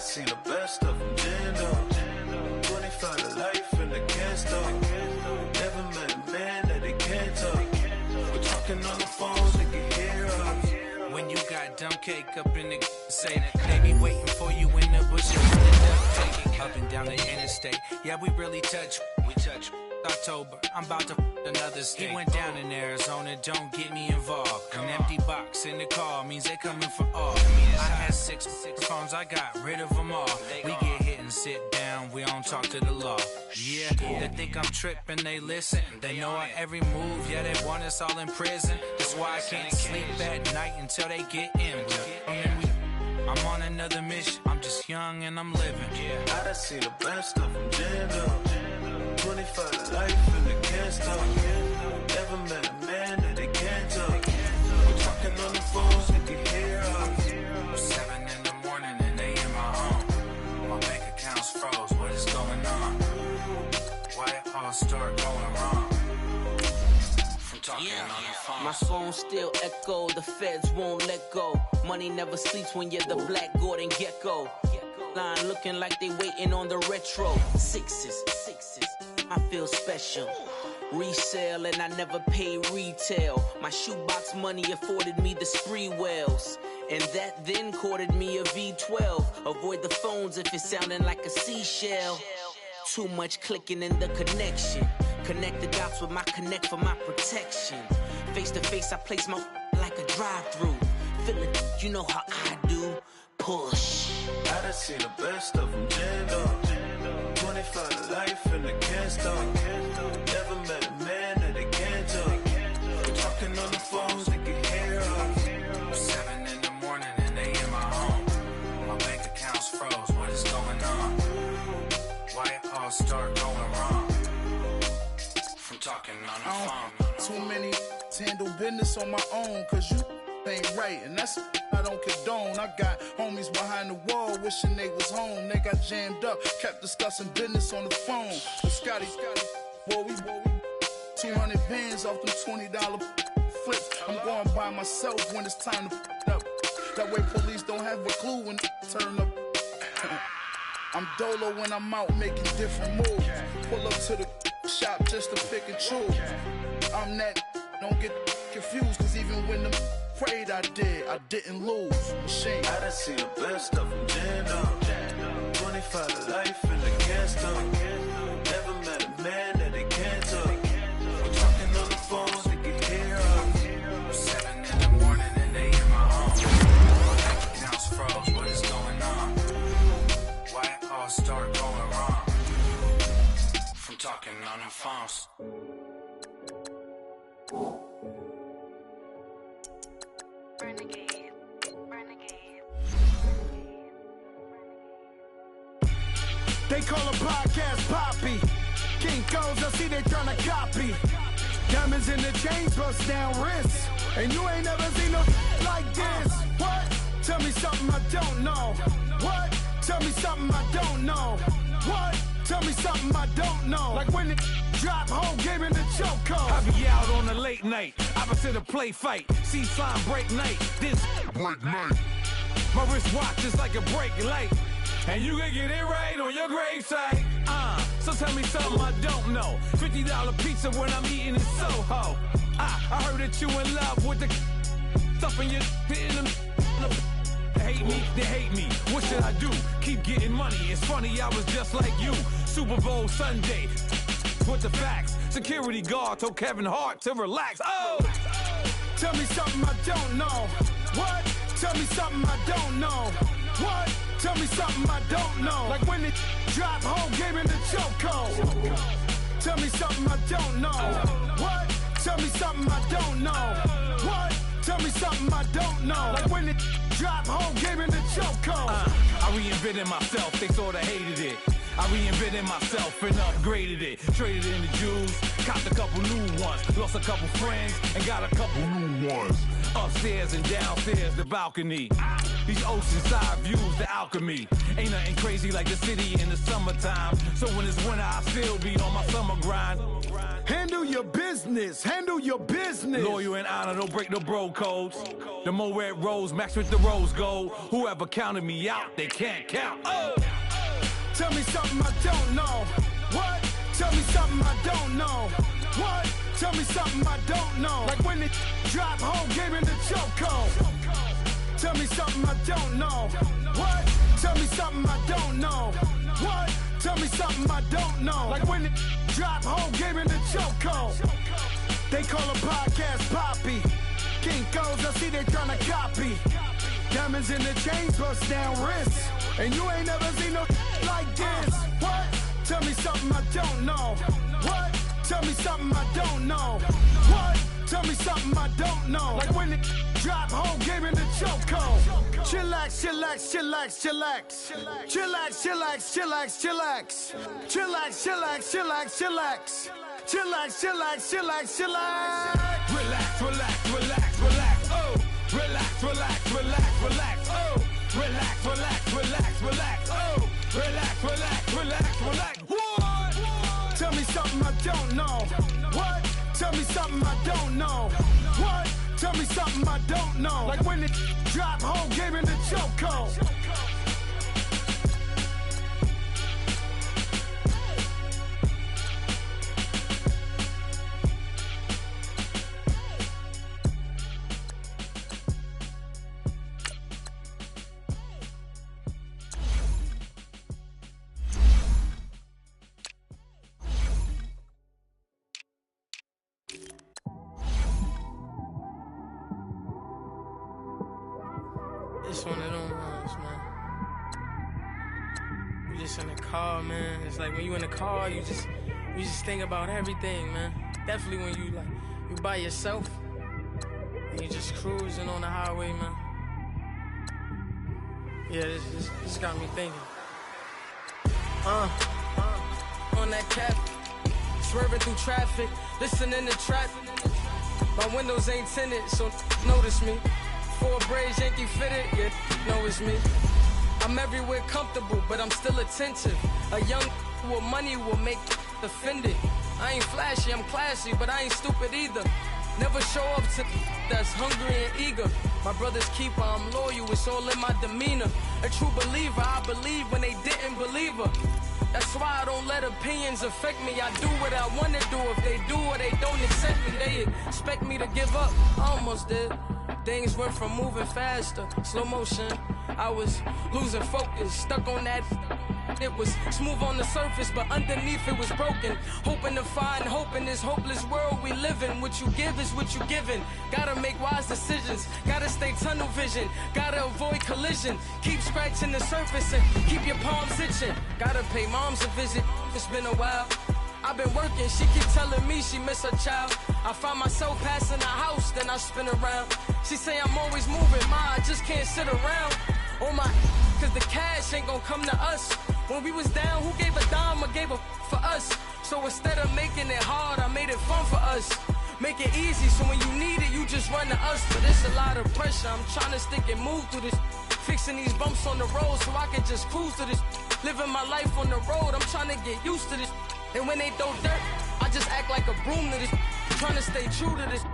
done seen the best of them, jammed up. 25 to life and they can't stop. Never met a man that they can't talk. We're talking on the phones, they can hear us. When you got dumb cake up in the say that they be waiting for you in the bushes with the duct tape up and down the interstate. Yeah, we really touch. We touch. October, I'm about to another state. He went down in Arizona, don't get me involved. An empty box in the car means they coming for all. I had six phones, I got rid of them all. We get hit and sit down, we don't talk to the law. Yeah, they think I'm tripping, they listen. They know our every move, yeah, they want us all in prison. That's why I can't sleep at night until they get in. I'm on another mission, I'm just young and I'm living. Yeah, I done seen the best of them, jammed up. 25 to life and they can't stop. Never met a man that they can't talk. We're talking on the phones, they can hear us. 7 in the morning and they in my home. My bank account's froze, what is going on? Why it all start going wrong? From talking on the phone. My phone still echo, the feds won't let go. Money never sleeps when you're the Black Gordon Gecko. Line looking like they waiting on the retro. Sixes, I feel special. Resale and I never pay retail. My shoebox money afforded me the spree wells. And that then courted me a V12. Avoid the phones if it's sounding like a seashell. Too much clicking in the connection. Connect the dots with my connect for my protection. Face to face I place my like a drive-through. Feeling, you know how I do. Push. I done seen the best of them, jammed up. 25 to life and they can't stop. Never met a man that they can't talk. We're talking on the phones, they can hear us. 7 in the morning and they in my home. My bank account's froze, what is going on? Why it all start going wrong? From talking on the phone. Too many handle business on my own, cause you ain't right, and that's I don't condone. I got homies behind the wall wishing they was home. They got jammed up, kept discussing business on the phone. But Scotty, boy, we 200 bands off them $20 flips. I'm going by myself when it's time to up. That way police don't have a clue when they turn up. I'm dolo when I'm out making different moves. Pull up to the shop just to pick and choose. I'm that, don't get confused, cause even when them prayed I didn't lose. Machine. I done seen the best of them, jammed up. 25 to life and they can't stop. Never met a man that they can't talk. We're talking on the phones, they can hear us. 7 in the morning and they in my home. My bank account's froze, what is going on? Why it all start going wrong? From talking on the phones. Renegade. They call a podcast Poppy. King Codes, I see they tryna copy. Diamonds in the chains, bust down wrists. And you ain't never seen no like this. What? Tell me something I don't know. What? Tell me something I don't know. What? Tell me something I don't know. Like when it drop, whole game in the chokehold. I be out on a late night, opposite a play fight. See slime break night, this break night. My wristwatch is like a break light. And you can get it right on your gravesite. So tell me something I don't know. $50 pizza when I'm eating in Soho. I heard that you in love with the stuff in your hitting them. They hate me. What should I do? Keep getting money. It's funny, I was just like you. Super Bowl Sunday. With the facts. Security guard told Kevin Hart to relax. Oh! Tell me something I don't know. What? Tell me something I don't know. What? Tell me something I don't know. Like when it drop, whole game in the chokehold. Tell me something I don't know. What? Tell me something I don't know. What? Tell me something I don't know. Like when it drop, whole game in the chokehold. I reinvented myself, they sorta hated it. I reinvented myself and upgraded it. Traded in the jewels, copped a couple new ones. Lost a couple friends and got a couple new ones. Upstairs and downstairs, the balcony. These oceanside views, the alchemy. Ain't nothing crazy like the city in the summertime. So when it's winter, I still be on my summer grind. Handle your business, handle your business. Loyal and honor, don't break no bro codes. The more red rose, max with the rose gold. Whoever counted me out, they can't count. Oh! Tell me something I don't know. What? Tell me something I don't know. What? Tell me something I don't know. Like when it drop whole game in the chokehold. Tell me something I don't know. What? Tell me something I don't know. What? Tell me something I don't know. Like when it drop whole game in the chokehold. They call a podcast Poppy. Kinkos, I see they tryna copy. Diamonds in the chains, bust down wrists. And you ain't never seen no like this. What? Tell me something I don't know. What? Tell me something I don't know. What? Tell me something I don't know. Like when it drop whole game in the chokehold. Chillax, chillax, chillax, chillax. Chillax, chillax, chillax, chillax. Chillax, chillax, chillax, chillax. Chillax, chillax, chillax, chillax. Relax, relax, relax, relax, oh. Relax, relax, relax, relax, oh. Relax, relax, relax, relax, oh. Relax, relax, relax, relax. What? Tell me something I don't know. What? Tell me something I don't know. What? Tell me something I don't know. Like when it drop whole game in the chokehold. It's one of them ones, man. You just in the car, man. It's like when you in the car, you just think about everything, man. Definitely when you by yourself and you just cruising on the highway, man. Yeah, this got me thinking. On that cap, swerving through traffic, listening to trap. My windows ain't tinted, so notice me. 4 braids, Yankee fitted, yeah, know it's me. I'm everywhere comfortable, but I'm still attentive. A young with money will make offended. I ain't flashy, I'm classy, but I ain't stupid either. Never show up to that's hungry and eager. My brother's keeper, I'm loyal, it's all in my demeanor. A true believer, I believe when they didn't believe her. That's why I don't let opinions affect me. I do what I want to do. If they do or they don't accept me, they expect me to give up. I almost did. Things went from moving faster, slow motion. I was losing focus, stuck on that. It was smooth on the surface, but underneath it was broken. Hoping to find hope in this hopeless world we live in. What you give is what you given. Gotta make wise decisions, gotta stay tunnel vision, gotta avoid collision. Keep scratching the surface and keep your palms itching. Gotta pay moms a visit, it's been a while. I've been working, she keep telling me she miss her child. I find myself passing the house, then I spin around. She say I'm always moving, ma, I just can't sit around. Oh my, cause the cash ain't gonna come to us. When we was down, who gave a dime or gave a for us? So instead of making it hard, I made it fun for us. Make it easy, so when you need it, you just run to us. But it's a lot of pressure, I'm trying to stick and move through this. Fixing these bumps on the road so I can just cruise to this. Living my life on the road, I'm trying to get used to this. And when they throw dirt, I just act like a broom to this. Trying to stay true to this.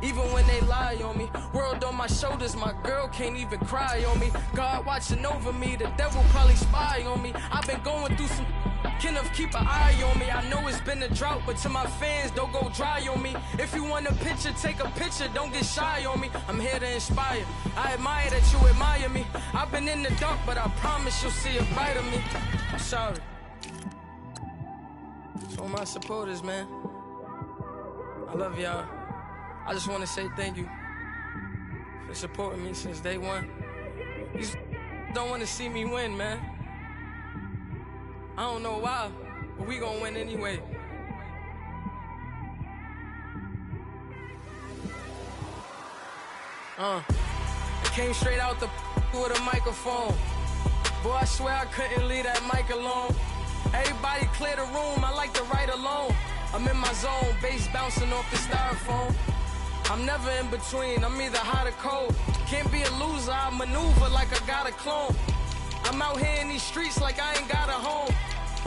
Even when they lie on me, world on my shoulders, my girl can't even cry on me. God watching over me, the devil probably spy on me. I've been going through some, Kenneth keep an eye on me. I know it's been a drought, but to my fans, don't go dry on me. If you want a picture, take a picture, don't get shy on me. I'm here to inspire, I admire that you admire me. I've been in the dark, but I promise you'll see a brighter me. I'm sorry. To all my supporters, man, I love y'all. I just want to say thank you for supporting me since day one. You don't want to see me win, man. I don't know why, but we gonna win anyway. I came straight out the with a microphone. Boy, I swear I couldn't leave that mic alone. Everybody clear the room, I like to write alone. I'm in my zone, bass bouncing off the styrofoam. I'm never in between, I'm either hot or cold. Can't be a loser, I maneuver like I got a clone. I'm out here in these streets like I ain't got a home.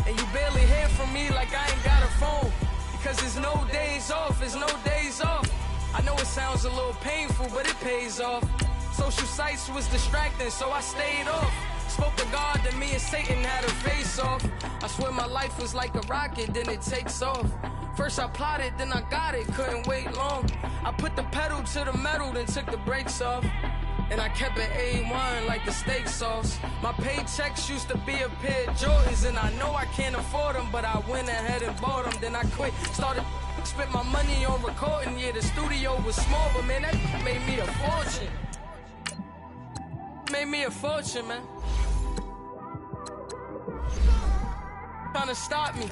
And you barely hear from me like I ain't got a phone. Because there's no days off, there's no days off. I know it sounds a little painful, but it pays off. Social sites was distracting, so I stayed off. Spoke to God, then me and Satan had a face off. I swear my life was like a rocket, then it takes off. First I plotted, then I got it, couldn't wait long. I put the pedal to the metal, then took the brakes off. And I kept it A1 like the steak sauce. My paychecks used to be a pair of Jordans, and I know I can't afford them, but I went ahead and bought them. Then I quit, started spent my money on recording. Yeah, the studio was small, but man, that made me a fortune. Made me a fortune, man. Trying to stop me.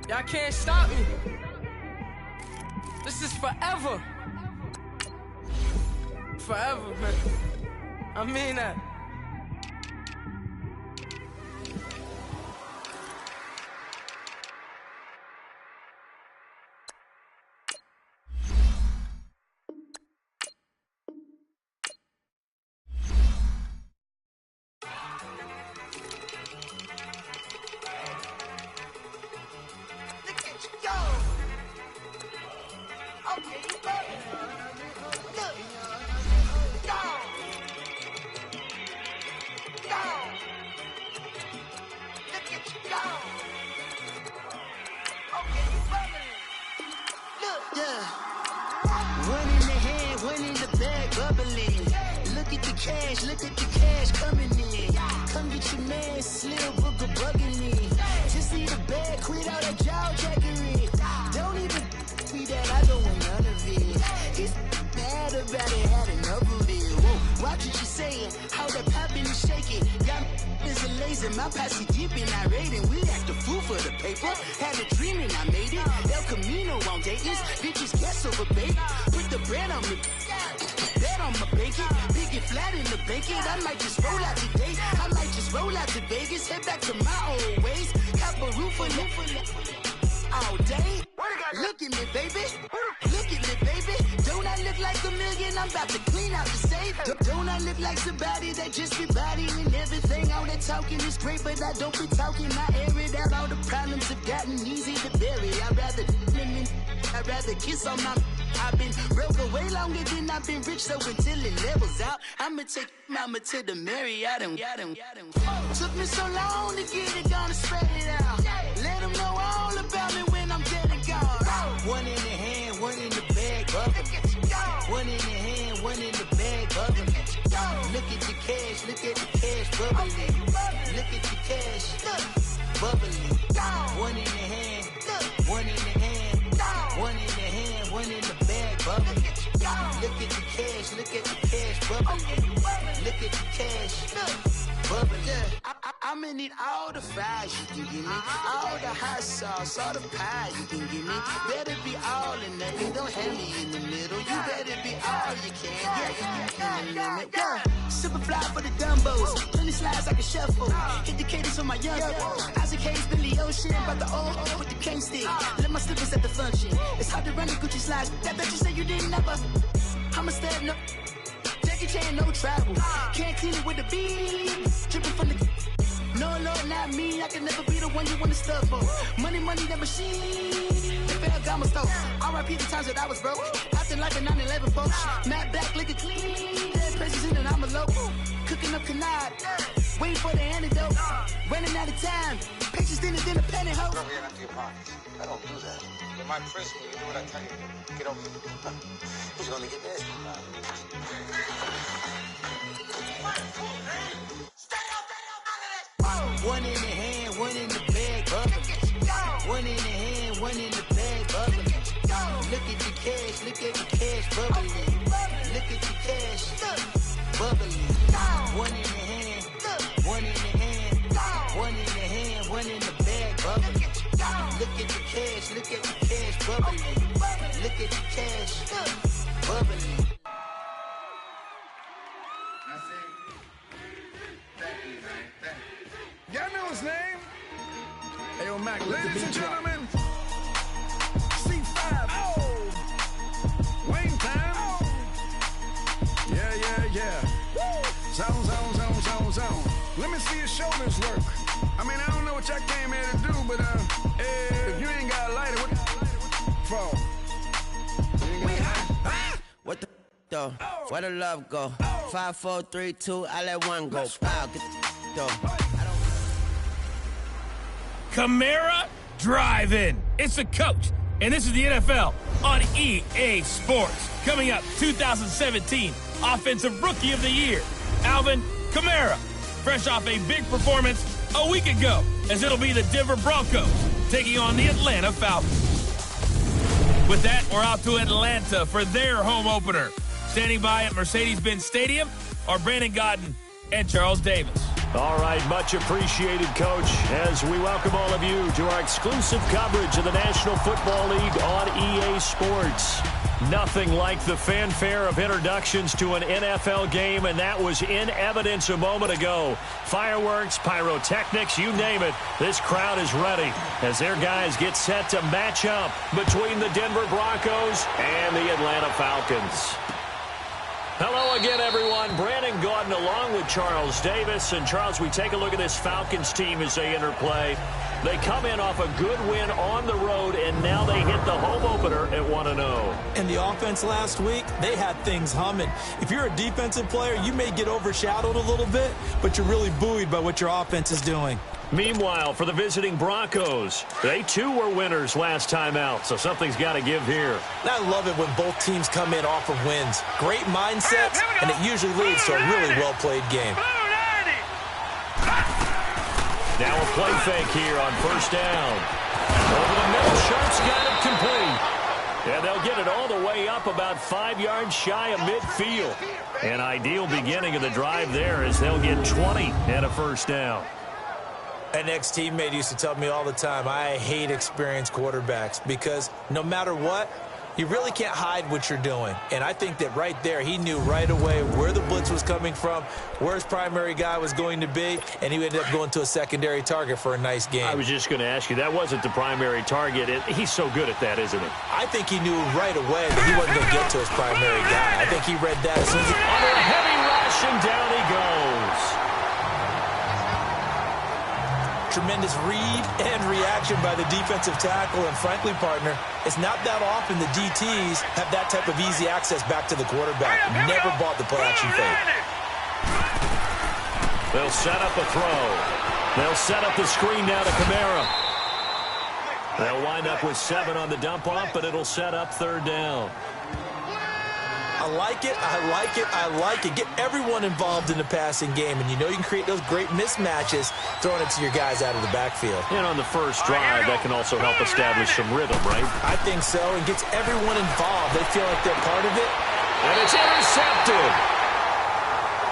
Y'all can't stop me. This is forever. Forever, man. I mean that. Look at the cash coming in. Come get your man, Slim Booker bugging me. Just need a bag, quit all that jaw jackery. Don't even me that I don't want none of it. He's mad about it, had enough of it. Whoa, watch what you saying, how that poppin' and shaking. Got is a lazy, my posse deep and irate, and we act a fool for the paper. Had a dream and I made it. El Camino on Dayton's, bitches guess over baby. Put the bread on me. I'ma bake it, big and flat in the bacon. I might just roll out today. I might just roll out to Vegas, head back to my old ways. Cop a roof for all day. Look at me, baby. Look at me, baby. Don't I look like a million? I'm about to clean out the safe. Don't I look like somebody that just be bodying everything? All that talking is great, but I don't be talking. I air it out. All the problems have gotten easy to bury. I'd rather kiss on my. I've been broke way longer than I've been rich, so until it levels out, I'ma take mama to the Marriott and took me so long to get it, gonna spread it out. Let them know all about me when I'm dead and gone. One in the hand, one in the bag, bubble. One in the hand, one in the bag, bubble. Look at the cash, look at the cash, bubbling. Look at the cash, bubbling. One in the hand, one in the hand, one in the hand, one in the bag, bubbling. Look at the cash, look at the cash, bubbling. Look at the cash, bubbling. I'ma need all the fries you can give me, all the hot sauce, all the pie you can give me. Better be all in nothing, don't have me in the middle. You better be all you can, yeah. Super fly for the dumbos, plenty slides like a shuffle. Hit the cadence on my young Isaac Hayes, Billy Ocean, but the old with the cane stick. Let my slippers at the function. It's hard to run the Gucci slides. That bet you say you didn't never. I'ma step no. Jackie Chan, no travel. Can't clean it with the beat. Dripping from the. No, Lord, not me. I can never be the one you want to stuff for. Money, that machine. If I got my stove. R.I.P. the times that I was broke. Acting like a 9/11 folks. Matte back, liquor clean. Dead places in and I'm a local. Cooking up canard. Waiting for the antidote. Running out of time. Patience in it, then a penny hoe. Bro, we have to get parties. I don't do that. In my prison, you do what I tell you. Get over it. Who's gonna get this? One in the hand, one in the bag, bubbling. One in the hand, one in the bag, bubbling. Look at the cash, look at the cash, bubbling. Look at the cash, bubbling. One in the hand, one in the hand, one in the hand, one in the bag, bubbling. Look at the cash, look at the cash, bubbling. Look at the cash, bubbling. Y'all know Mac. Ladies and gentlemen, C5. Oh. Wayne time. Oh. Yeah. Zone. Let me see your shoulders work. I mean, I don't know what y'all came here to do, but if you ain't got a lighter, what for? What the though? Where the love go? 5, 4, 3, 2, I let one go. Wow, get the though. Camara Drive-In. It's the coach, and this is the NFL on EA Sports. Coming up, 2017 Offensive Rookie of the Year, Alvin Kamara, fresh off a big performance a week ago, as it'll be the Denver Broncos taking on the Atlanta Falcons. With that, we're out to Atlanta for their home opener. Standing by at Mercedes-Benz Stadium are Brandon Gaudin and Charles Davis. All right, much appreciated, Coach, as we welcome all of you to our exclusive coverage of the National Football League on EA Sports. Nothing like the fanfare of introductions to an NFL game, and that was in evidence a moment ago. Fireworks, pyrotechnics, you name it. This crowd is ready as their guys get set to match up between the Denver Broncos and the Atlanta Falcons. Hello again, everyone. Brandon Gaudin along with Charles Davis. And, Charles, we take a look at this Falcons team as they enter play. They come in off a good win on the road, and now they hit the home opener at 1-0. And the offense last week, they had things humming. If you're a defensive player, you may get overshadowed a little bit, but you're really buoyed by what your offense is doing. Meanwhile, for the visiting Broncos, they too were winners last time out, so something's got to give here. And I love it when both teams come in off of wins. Great mindsets, and it usually leads to a really well-played game. Now a play fake here on first down. Over the middle, Sharp's got it complete. And they'll get it all the way up about 5 yards shy of midfield. An ideal beginning of the drive there as they'll get 20 and a first down. An ex-teammate used to tell me all the time, I hate experienced quarterbacks because no matter what, you really can't hide what you're doing. And I think that right there, he knew right away where the blitz was coming from, where his primary guy was going to be, and he ended up going to a secondary target for a nice game. I was just going to ask you, that wasn't the primary target. He's so good at that, isn't he? I think he knew right away that he wasn't going to get to his primary guy. I think he read that as soon as he... Under a heavy rush, and down he goes. Tremendous read and reaction by the defensive tackle, and frankly, partner, it's not that often the DTs have that type of easy access back to the quarterback. Never bought the play-action fake. They'll set up a throw. They'll set up the screen now to Kamara. They'll wind up with 7 on the dump-off, but it'll set up third down. I like it. Get everyone involved in the passing game, and you know you can create those great mismatches throwing it to your guys out of the backfield. And on the first drive, that can also help establish some rhythm, right? I think so, and gets everyone involved. They feel like they're part of it. And it's intercepted.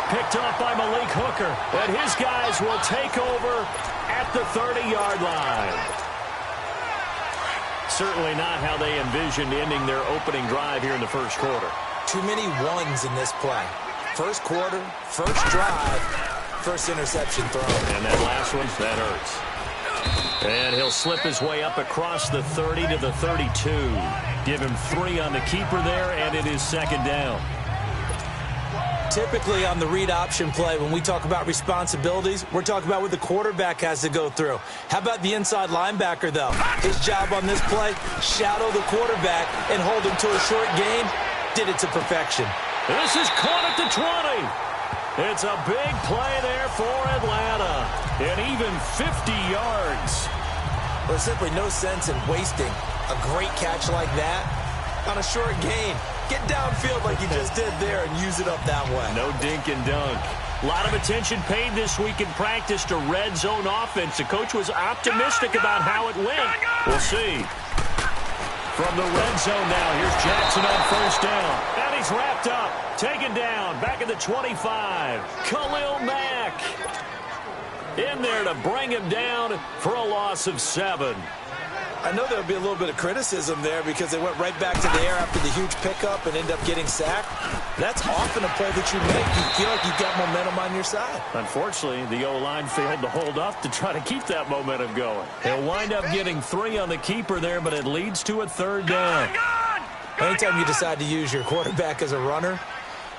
Picked off by Malik Hooker, and his guys will take over at the 30-yard line. Certainly not how they envisioned ending their opening drive here in the first quarter. Too many ones in this play. First quarter, first drive, first interception thrown. And that last one, that hurts. And he'll slip his way up across the 30 to the 32. Give him 3 on the keeper there, and it is second down. Typically on the read option play, when we talk about responsibilities, we're talking about what the quarterback has to go through. How about the inside linebacker, though? His job on this play, shadow the quarterback and hold him to a short gain. Did it to perfection. This is caught at the 20. It's a big play there for Atlanta. And even 50 yards. There's simply no sense in wasting a great catch like that on a short gain. Get downfield like you just did there and use it up that way. No dink and dunk. A lot of attention paid this week in practice to red zone offense. The coach was optimistic about how it went. We'll see. From the red zone now, here's Jackson on first down. And he's wrapped up, taken down, back at the 25. Khalil Mack in there to bring him down for a loss of 7. I know there'll be a little bit of criticism there because they went right back to the air after the huge pickup and end up getting sacked. That's often a play that you make. You feel like you've got momentum on your side. Unfortunately, the O-line failed to hold up to try to keep that momentum going. He'll wind up getting 3 on the keeper there, but it leads to a 3rd down. Anytime you decide to use your quarterback as a runner,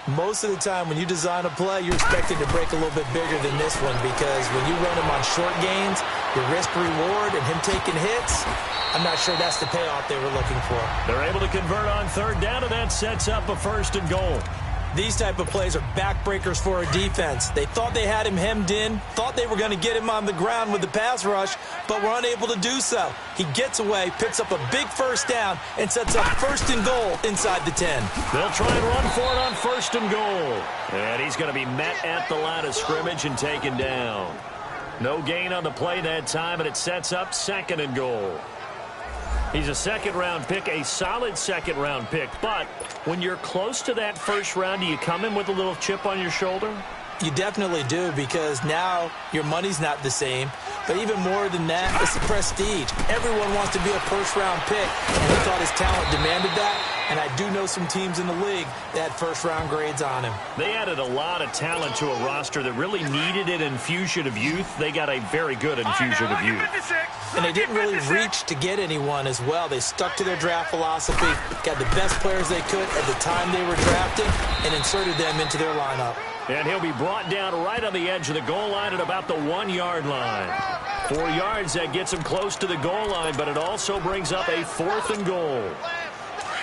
most of the time when you design a play, you're expecting to break a little bit bigger than this one because when you run him on short gains, your risk-reward and him taking hits, I'm not sure that's the payoff they were looking for. They're able to convert on 3rd down, and that sets up a 1st and goal. These type of plays are backbreakers for a defense. They thought they had him hemmed in, thought they were going to get him on the ground with the pass rush, but were unable to do so. He gets away, picks up a big 1st down, and sets up 1st and goal inside the 10. They'll try and run for it on 1st and goal. And he's going to be met at the line of scrimmage and taken down. No gain on the play that time, and it sets up 2nd and goal. He's a 2nd-round pick, a solid 2nd-round pick. But when you're close to that 1st round, do you come in with a little chip on your shoulder? You definitely do because now your money's not the same. But even more than that, it's the prestige. Everyone wants to be a 1st-round pick, and he thought his talent demanded that. And I do know some teams in the league that had 1st-round grades on him. They added a lot of talent to a roster that really needed an infusion of youth. They got a very good infusion of youth. And they didn't really reach to get anyone as well. They stuck to their draft philosophy, got the best players they could at the time they were drafting, and inserted them into their lineup. And he'll be brought down right on the edge of the goal line at about the 1-yard line. 4 yards, that gets him close to the goal line, but it also brings up a 4th and goal.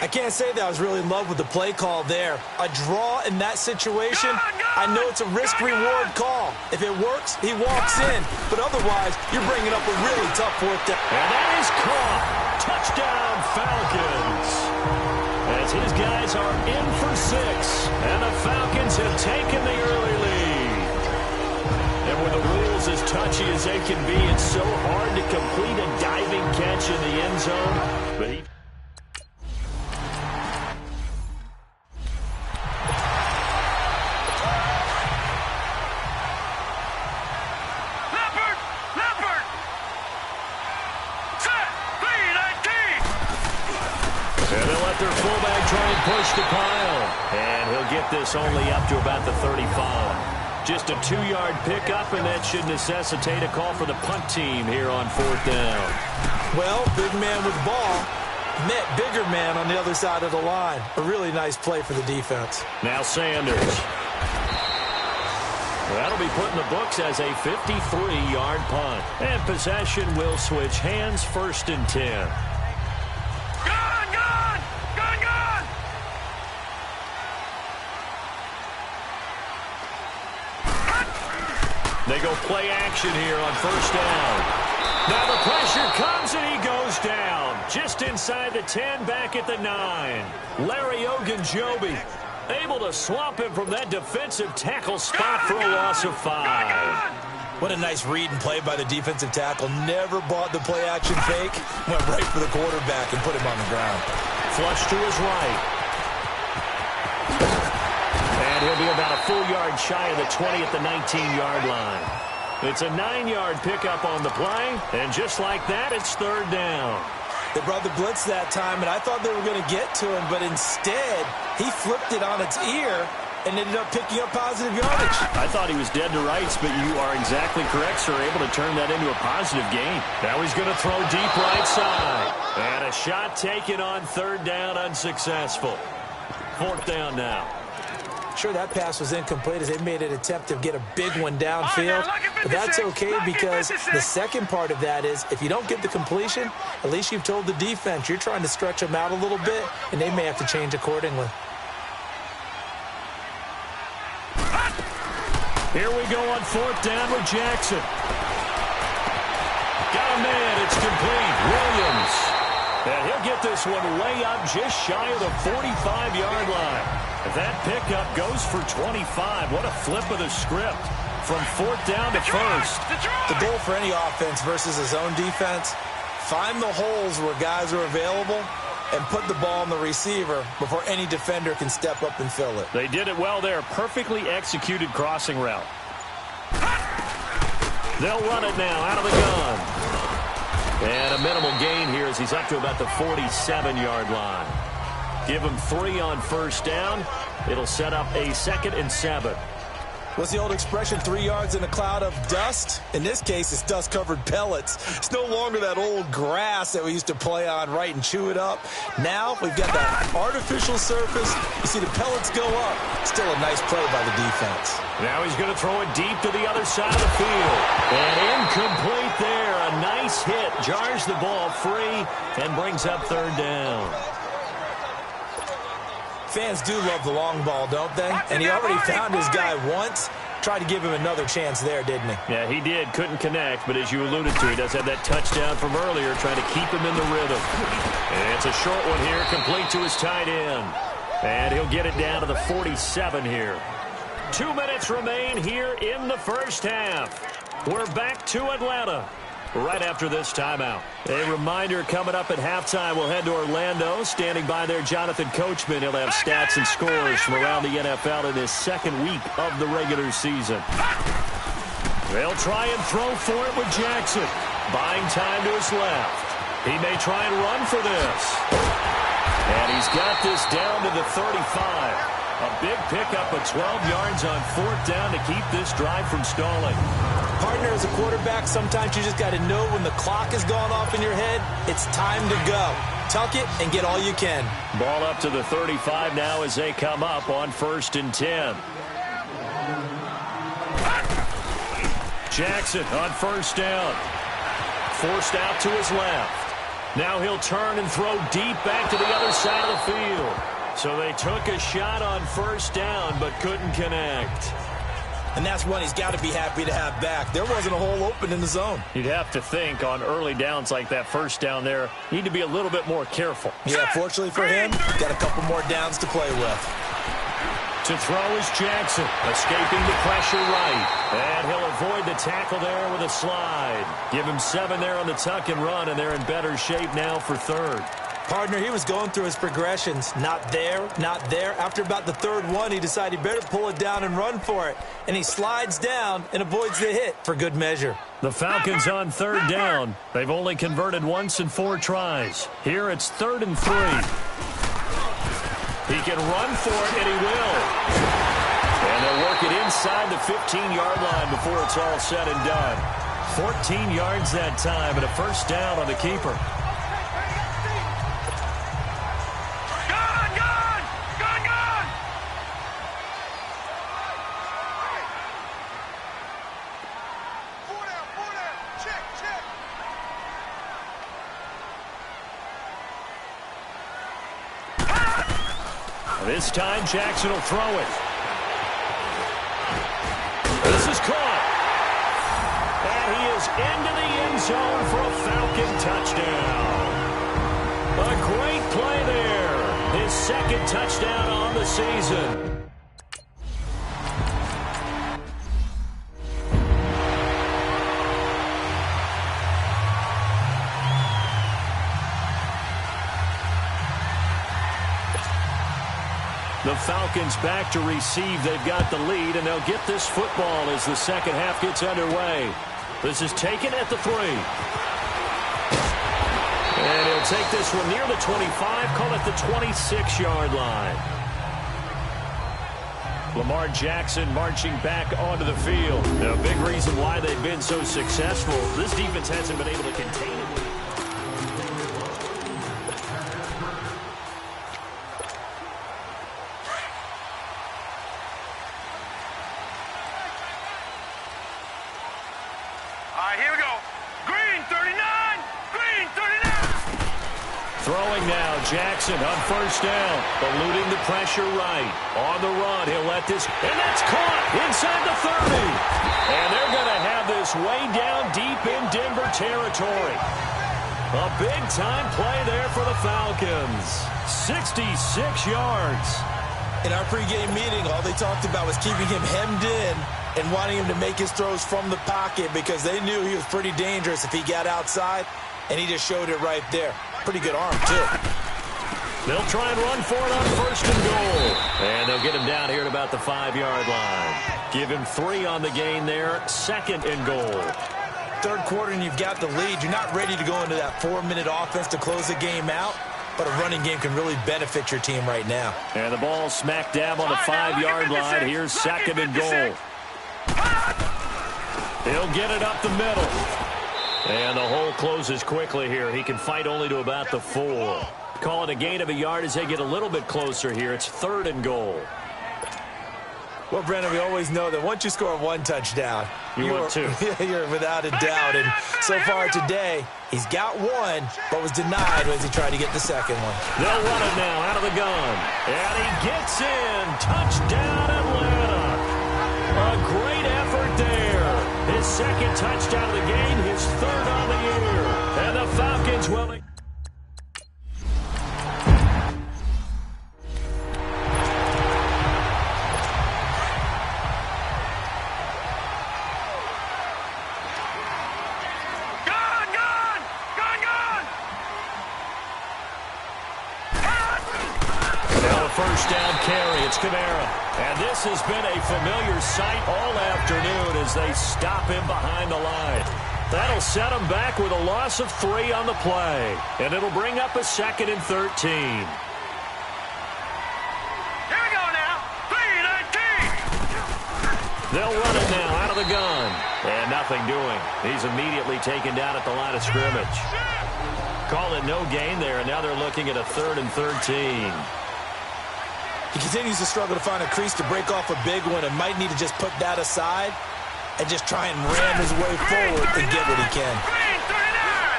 I can't say that I was really in love with the play call there. A draw in that situation, I know it's a risk-reward call. If it works, he walks in. But otherwise, you're bringing up a really tough 4th down. And that is caught. Touchdown, Falcons. As his guys are in for 6. And the Falcons have taken the early lead. And with the rules as touchy as they can be, it's so hard to complete a diving catch in the end zone. But he... push the pile, and he'll get this only up to about the 35. Just a 2-yard pickup, and that should necessitate a call for the punt team here on 4th down. Well, big man with ball met bigger man on the other side of the line. A really nice play for the defense. Now Sanders. That'll be put in the books as a 53-yard punt. And possession will switch hands, 1st and 10. They go play action here on 1st down. Now the pressure comes and he goes down. Just inside the 10, back at the 9. Larry Ogunjobi able to swamp him from that defensive tackle spot for a loss of 5. What a nice read and play by the defensive tackle. Never bought the play action fake. Went right for the quarterback and put him on the ground. Flush to his right. And he'll be about a full yard shy of the 20 at the 19-yard line. It's a 9-yard pickup on the play, and just like that, it's 3rd down. They brought the blitz that time, and I thought they were going to get to him, but instead, he flipped it on its ear and ended up picking up positive yardage. I thought he was dead to rights, but you are exactly correct, sir, able to turn that into a positive gain. Now he's going to throw deep right side. And a shot taken on 3rd down, unsuccessful. 4th down now. Sure, that pass was incomplete as they made an attempt to get a big one downfield. But that's okay because the second part of that is if you don't get the completion, at least you've told the defense you're trying to stretch them out a little bit, and they may have to change accordingly. Here we go on 4th down with Jackson. Got a man, it's complete. Williams. And he'll get this one way up just shy of the 45-yard line. That pickup goes for 25. What a flip of the script from 4th down to 1st. The goal for any offense versus his own defense, find the holes where guys are available and put the ball on the receiver before any defender can step up and fill it. They did it well there. Perfectly executed crossing route. They'll run it now out of the gun. And a minimal gain here as he's up to about the 47-yard line. Give him 3 on first down. It'll set up a 2nd and 7. What's the old expression, 3 yards in a cloud of dust? In this case, it's dust-covered pellets. It's no longer that old grass that we used to play on, right, and chew it up. Now we've got that artificial surface. You see the pellets go up. Still a nice play by the defense. Now he's going to throw it deep to the other side of the field. And incomplete there. A nice hit. Jars the ball free and brings up 3rd down. Fans do love the long ball, don't they? And he already found his guy once. Tried to give him another chance there, didn't he? Yeah, he did. Couldn't connect, but as you alluded to, he does have that touchdown from earlier, trying to keep him in the rhythm. And it's a short one here, complete to his tight end. And he'll get it down to the 47 here. 2 minutes remain here in the first half. We're back to Atlanta right after this timeout. A reminder, coming up at halftime, we'll head to Orlando. Standing by there, Jonathan Coachman. He'll have stats and scores from around the NFL in his 2nd week of the regular season. They'll try and throw for it with Jackson. Buying time to his left. He may try and run for this. And he's got this down to the 35. A big pickup of 12 yards on 4th down to keep this drive from stalling. Partner, as a quarterback, sometimes you just got to know when the clock has gone off in your head, it's time to go. Tuck it and get all you can. Ball up to the 35 now as they come up on 1st and 10. Jackson on 1st down. Forced out to his left. Now he'll turn and throw deep back to the other side of the field. So they took a shot on 1st down but couldn't connect. And that's one he's got to be happy to have back. There wasn't a hole open in the zone. You'd have to think on early downs like that 1st down there, need to be a little bit more careful. Yeah, fortunately for him, got a couple more downs to play with. To throw is Jackson, escaping the pressure right. And he'll avoid the tackle there with a slide. Give him 7 there on the tuck and run, and they're in better shape now for 3rd. Partner, he was going through his progressions. Not there, not there. After about the 3rd one, he decided he better pull it down and run for it. And he slides down and avoids the hit for good measure. The Falcons on 3rd down. They've only converted once in 4 tries. Here it's 3rd and 3. He can run for it, and he will. And they'll work it inside the 15-yard line before it's all said and done. 14 yards that time, and a 1st down on the keeper. This time, Jackson will throw it. This is caught. And he is into the end zone for a Falcon touchdown. A great play there. His 2nd touchdown on the season. The Falcons back to receive. They've got the lead, and they'll get this football as the 2nd half gets underway. This is taken at the 3. And he'll take this one near the 25, call it the 26-yard line. Lamar Jackson marching back onto the field. A big reason why they've been so successful. This defense hasn't been able to contain it. Here we go. Green 39. Green 39. Throwing now, Jackson on 1st down. Eluding the pressure right. On the run, he'll let this, and that's caught inside the 30. And they're going to have this way down deep in Denver territory. A big-time play there for the Falcons. 66 yards. In our pregame meeting, all they talked about was keeping him hemmed in and wanting him to make his throws from the pocket because they knew he was pretty dangerous if he got outside, and he just showed it right there. Pretty good arm, too. They'll try and run for it on 1st and goal. And they'll get him down here at about the 5-yard line. Give him 3 on the gain there, 2nd and goal. third quarter and you've got the lead. You're not ready to go into that 4-minute offense to close the game out, but a running game can really benefit your team right now. And the ball smack dab on the 5-yard line. Here's second and goal. He'll get it up the middle. And the hole closes quickly here. He can fight only to about the 4. Call it a gain of a yard as they get a little bit closer here. It's third and goal. Well, Brendan, we always know that once you score one touchdown, you're without a doubt. And so far today, he's got one, but was denied as he tried to get the second one. They'll run it now out of the gun. And he gets in. Touchdown, Atlanta. A great effort there. His second touchdown of the game, his third on the year. And the Falcons will... First down carry. It's Kamara. And this has been a familiar sight all afternoon as they stop him behind the line. That'll set him back with a loss of 3 on the play. And it'll bring up a 2nd and 13. Here we go now. 3-19. They'll run it now out of the gun. And nothing doing. He's immediately taken down at the line of scrimmage. Call it no gain there. And now they're looking at a 3rd and 13. He continues to struggle to find a crease to break off a big one and might need to just put that aside and just try and ram his way forward and get what he can.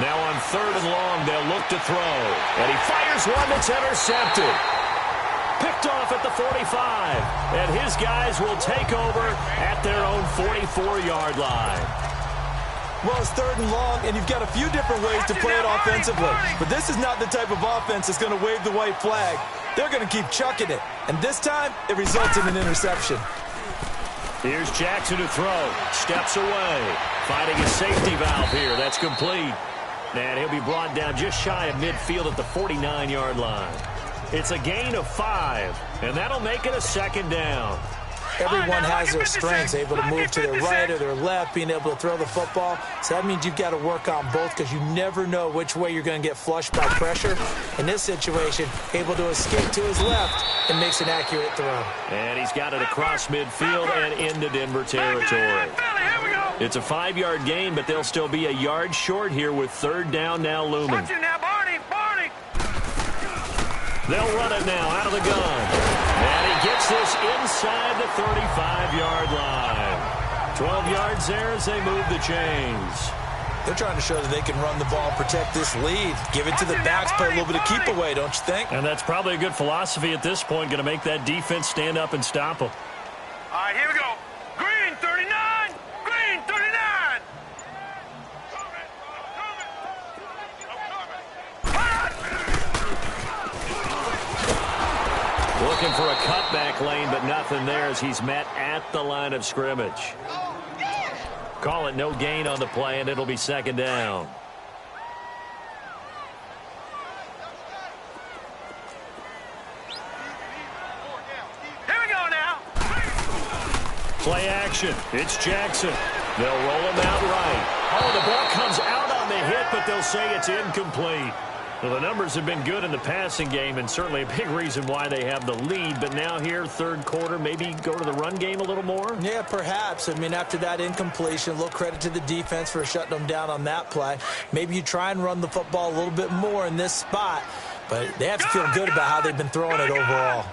Now on 3rd and long, they'll look to throw. And he fires one that's intercepted. Picked off at the 45. And his guys will take over at their own 44-yard line. Well, it's 3rd and long, and you've got a few different ways to play it offensively. But this is not the type of offense that's going to wave the white flag. They're going to keep chucking it. And this time, it results in an interception. Here's Jackson to throw. Steps away. Finding a safety valve here. That's complete. And he'll be brought down just shy of midfield at the 49-yard line. It's a gain of 5, and that'll make it a 2nd down. Everyone has their strengths, able to move to their right or their left, being able to throw the football. So that means you've got to work on both because you never know which way you're going to get flushed by pressure. In this situation, able to escape to his left and makes an accurate throw. And he's got it across midfield and into Denver territory. It's a 5-yard gain, but they'll still be a yard short here with 3rd down now looming. They'll run it now out of the gun. And he gets this inside the 35-yard line. 12 yards there as they move the chains. They're trying to show that they can run the ball and protect this lead. Give it to the backs, play a little bit of keep away, don't you think? And that's probably a good philosophy at this point, going to make that defense stand up and stop them. All right, here we go. Green 39. Green 39. Looking for a cutback lane, but nothing there as he's met at the line of scrimmage. Call it no gain on the play, and it'll be 2nd down. Here we go now. Play action. It's Jackson. They'll roll him out right. Oh, the ball comes out on the hit, but they'll say it's incomplete. Well, the numbers have been good in the passing game and certainly a big reason why they have the lead. But now here, 3rd quarter, maybe go to the run game a little more? Yeah, perhaps. I mean, after that incompletion, a little credit to the defense for shutting them down on that play. Maybe you try and run the football a little bit more in this spot. But they have to feel good about how they've been throwing it overall.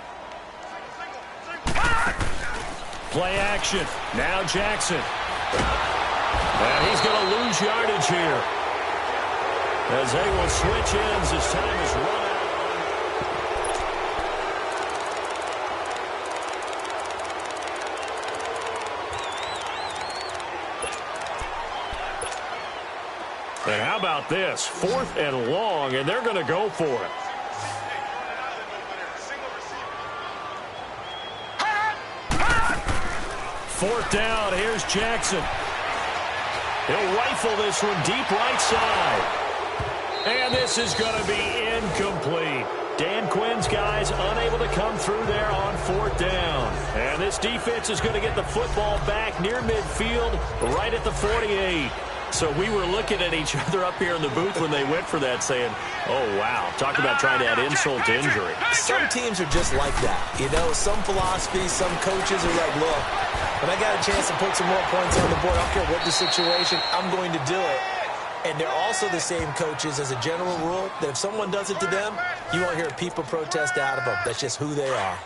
Play action. Now Jackson. And he's going to lose yardage here. As they will switch ends as time is run out. And how about this? 4th and long, and they're going to go for it. Fourth down, here's Jackson. He'll rifle this one deep right side. And this is going to be incomplete. Dan Quinn's guys unable to come through there on 4th down. And this defense is going to get the football back near midfield, right at the 48. So we were looking at each other up here in the booth when they went for that saying, oh, wow, talk about trying to add insult to injury. Some teams are just like that. You know, some philosophies, some coaches are like, look, when I got a chance to put some more points on the board, I don't care what the situation, I'm going to do it. And they're also the same coaches as a general rule that if someone does it to them, you won't hear people protest out of them. That's just who they are.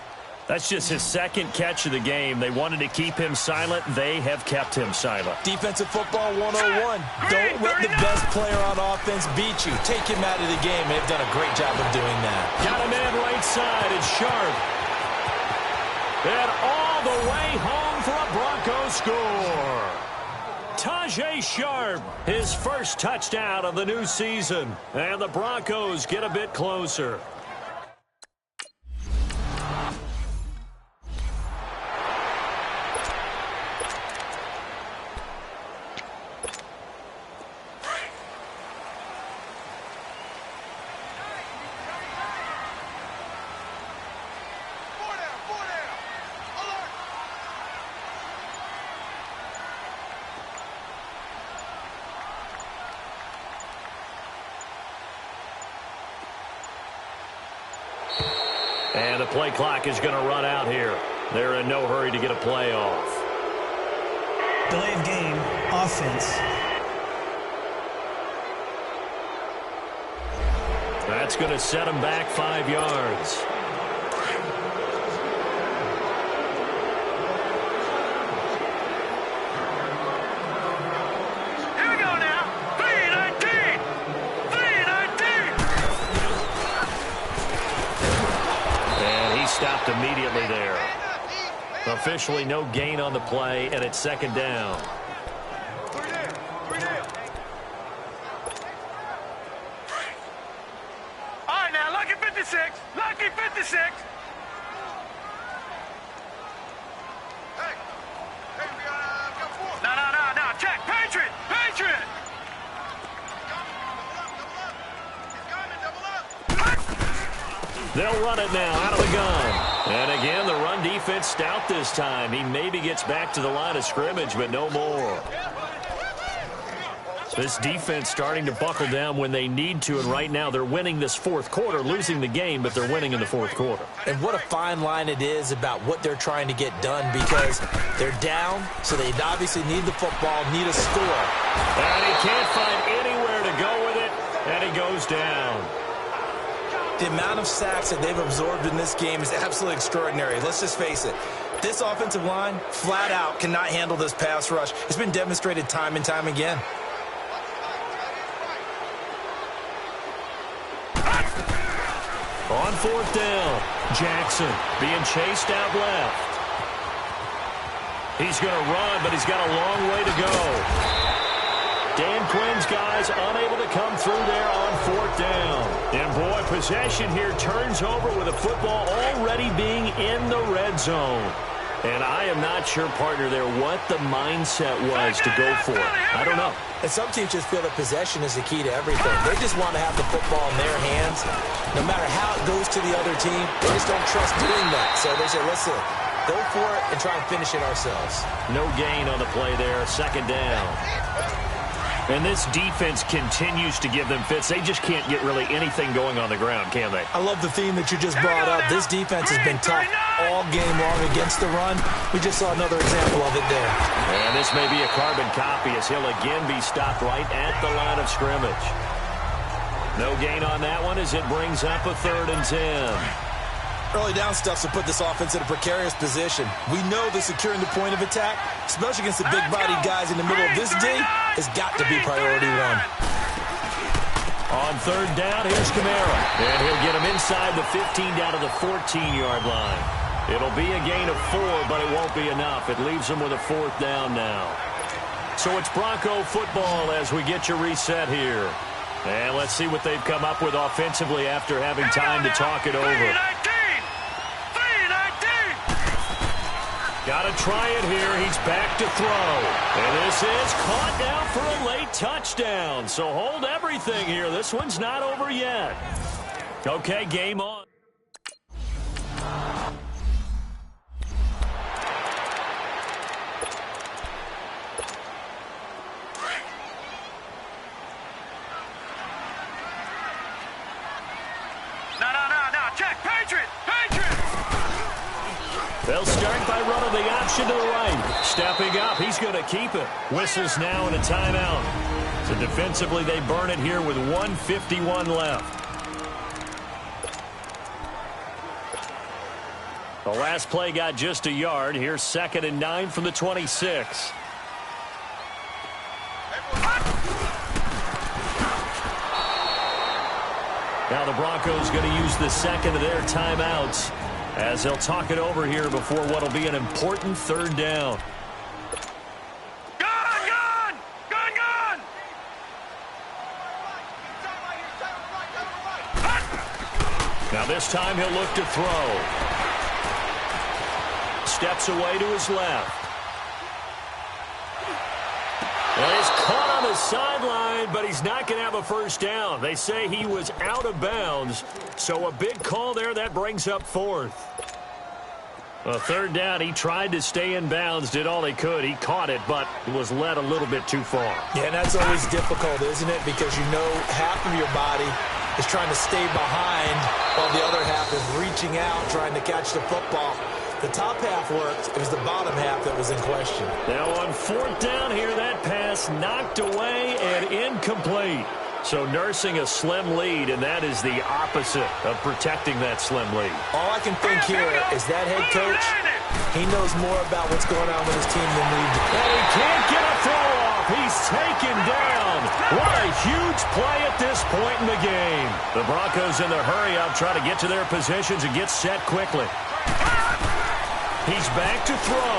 That's just his second catch of the game. They wanted to keep him silent. They have kept him silent. Defensive football 101. Don't let the best player on offense beat you. Take him out of the game. They've done a great job of doing that. Got a man right side. It's Sharp. And all the way home for a Broncos score. Tajay Sharp, his first touchdown of the new season. And the Broncos get a bit closer. And the play clock is going to run out here. They're in no hurry to get a play off. Delay of game, offense. That's going to set them back 5 yards. Stopped immediately there. Officially no gain on the play, and it's second down. All right, now, lucky 56. Lucky 56. Hey, we got 4. No. Check. Patriot. Patriot. They'll run it now out of the gun. And again, the run defense stout this time. He maybe gets back to the line of scrimmage, but no more. This defense starting to buckle down when they need to, and right now they're winning this fourth quarter, losing the game, but they're winning in the fourth quarter. And what a fine line it is about what they're trying to get done, because they're down, so they obviously need the football, need a score. And he can't find anywhere to go with it, and he goes down. The amount of sacks that they've absorbed in this game is absolutely extraordinary. Let's just face it. This offensive line, flat out, cannot handle this pass rush. It's been demonstrated time and time again. On fourth down, Jackson being chased out left. He's going to run, but he's got a long way to go. Dan Quinn's guys unable to come through there on fourth down. And boy, possession here turns over with a football already being in the red zone. And I am not sure, partner, there what the mindset was to go for it. I don't know. And some teams just feel that possession is the key to everything. They just want to have the football in their hands. No matter how it goes to the other team, they just don't trust doing that. So they say, listen, go for it and try and finish it ourselves. No gain on the play there, second down. And this defense continues to give them fits. They just can't get really anything going on the ground, can they? I love the theme that you just brought up. This defense has been tough all game long against the run. We just saw another example of it there. And this may be a carbon copy as he'll again be stopped right at the line of scrimmage. No gain on that one as it brings up a 3rd and 10. Early down stuff to put this offense in a precarious position. We know that securing the point of attack, especially against the big-bodied guys in the middle of this D, has got to be priority one. On 3rd down, here's Kamara. And he'll get him inside the 15 down to the 14-yard line. It'll be a gain of 4, but it won't be enough. It leaves them with a 4th down now. So it's Bronco football as we get you reset here. And let's see what they've come up with offensively after having time to talk it over. Got to try it here. He's back to throw. And this is caught down for a late touchdown. So hold everything here. This one's not over yet. Okay, game on. running the option to the right. Stepping up, he's going to keep it. Whistles now and a timeout. So defensively, they burn it here with 1:51 left. The last play got just a yard. Here's 2nd and 9 from the 26. Now the Broncos going to use the second of their timeouts as they'll talk it over here before what will be an important 3rd down. Now this time he'll look to throw. Steps away to his left. And he's caught on the sideline, but he's not going to have a first down. They say he was out of bounds, so a big call there. That brings up 4th. A 3rd down, he tried to stay in bounds, did all he could. He caught it, but was led a little bit too far. Yeah, and that's always difficult, isn't it? Because you know half of your body is trying to stay behind while the other half is reaching out, trying to catch the football. The top half worked. It was the bottom half that was in question. Now on 4th down here, that pass knocked away and incomplete. So nursing a slim lead, and that is the opposite of protecting that slim lead. All I can think here is that head coach, he knows more about what's going on with his team than we do. And he can't get a throw off. He's taken down. What a huge play at this point in the game. The Broncos in their hurry-up try to get to their positions and get set quickly. He's back to throw.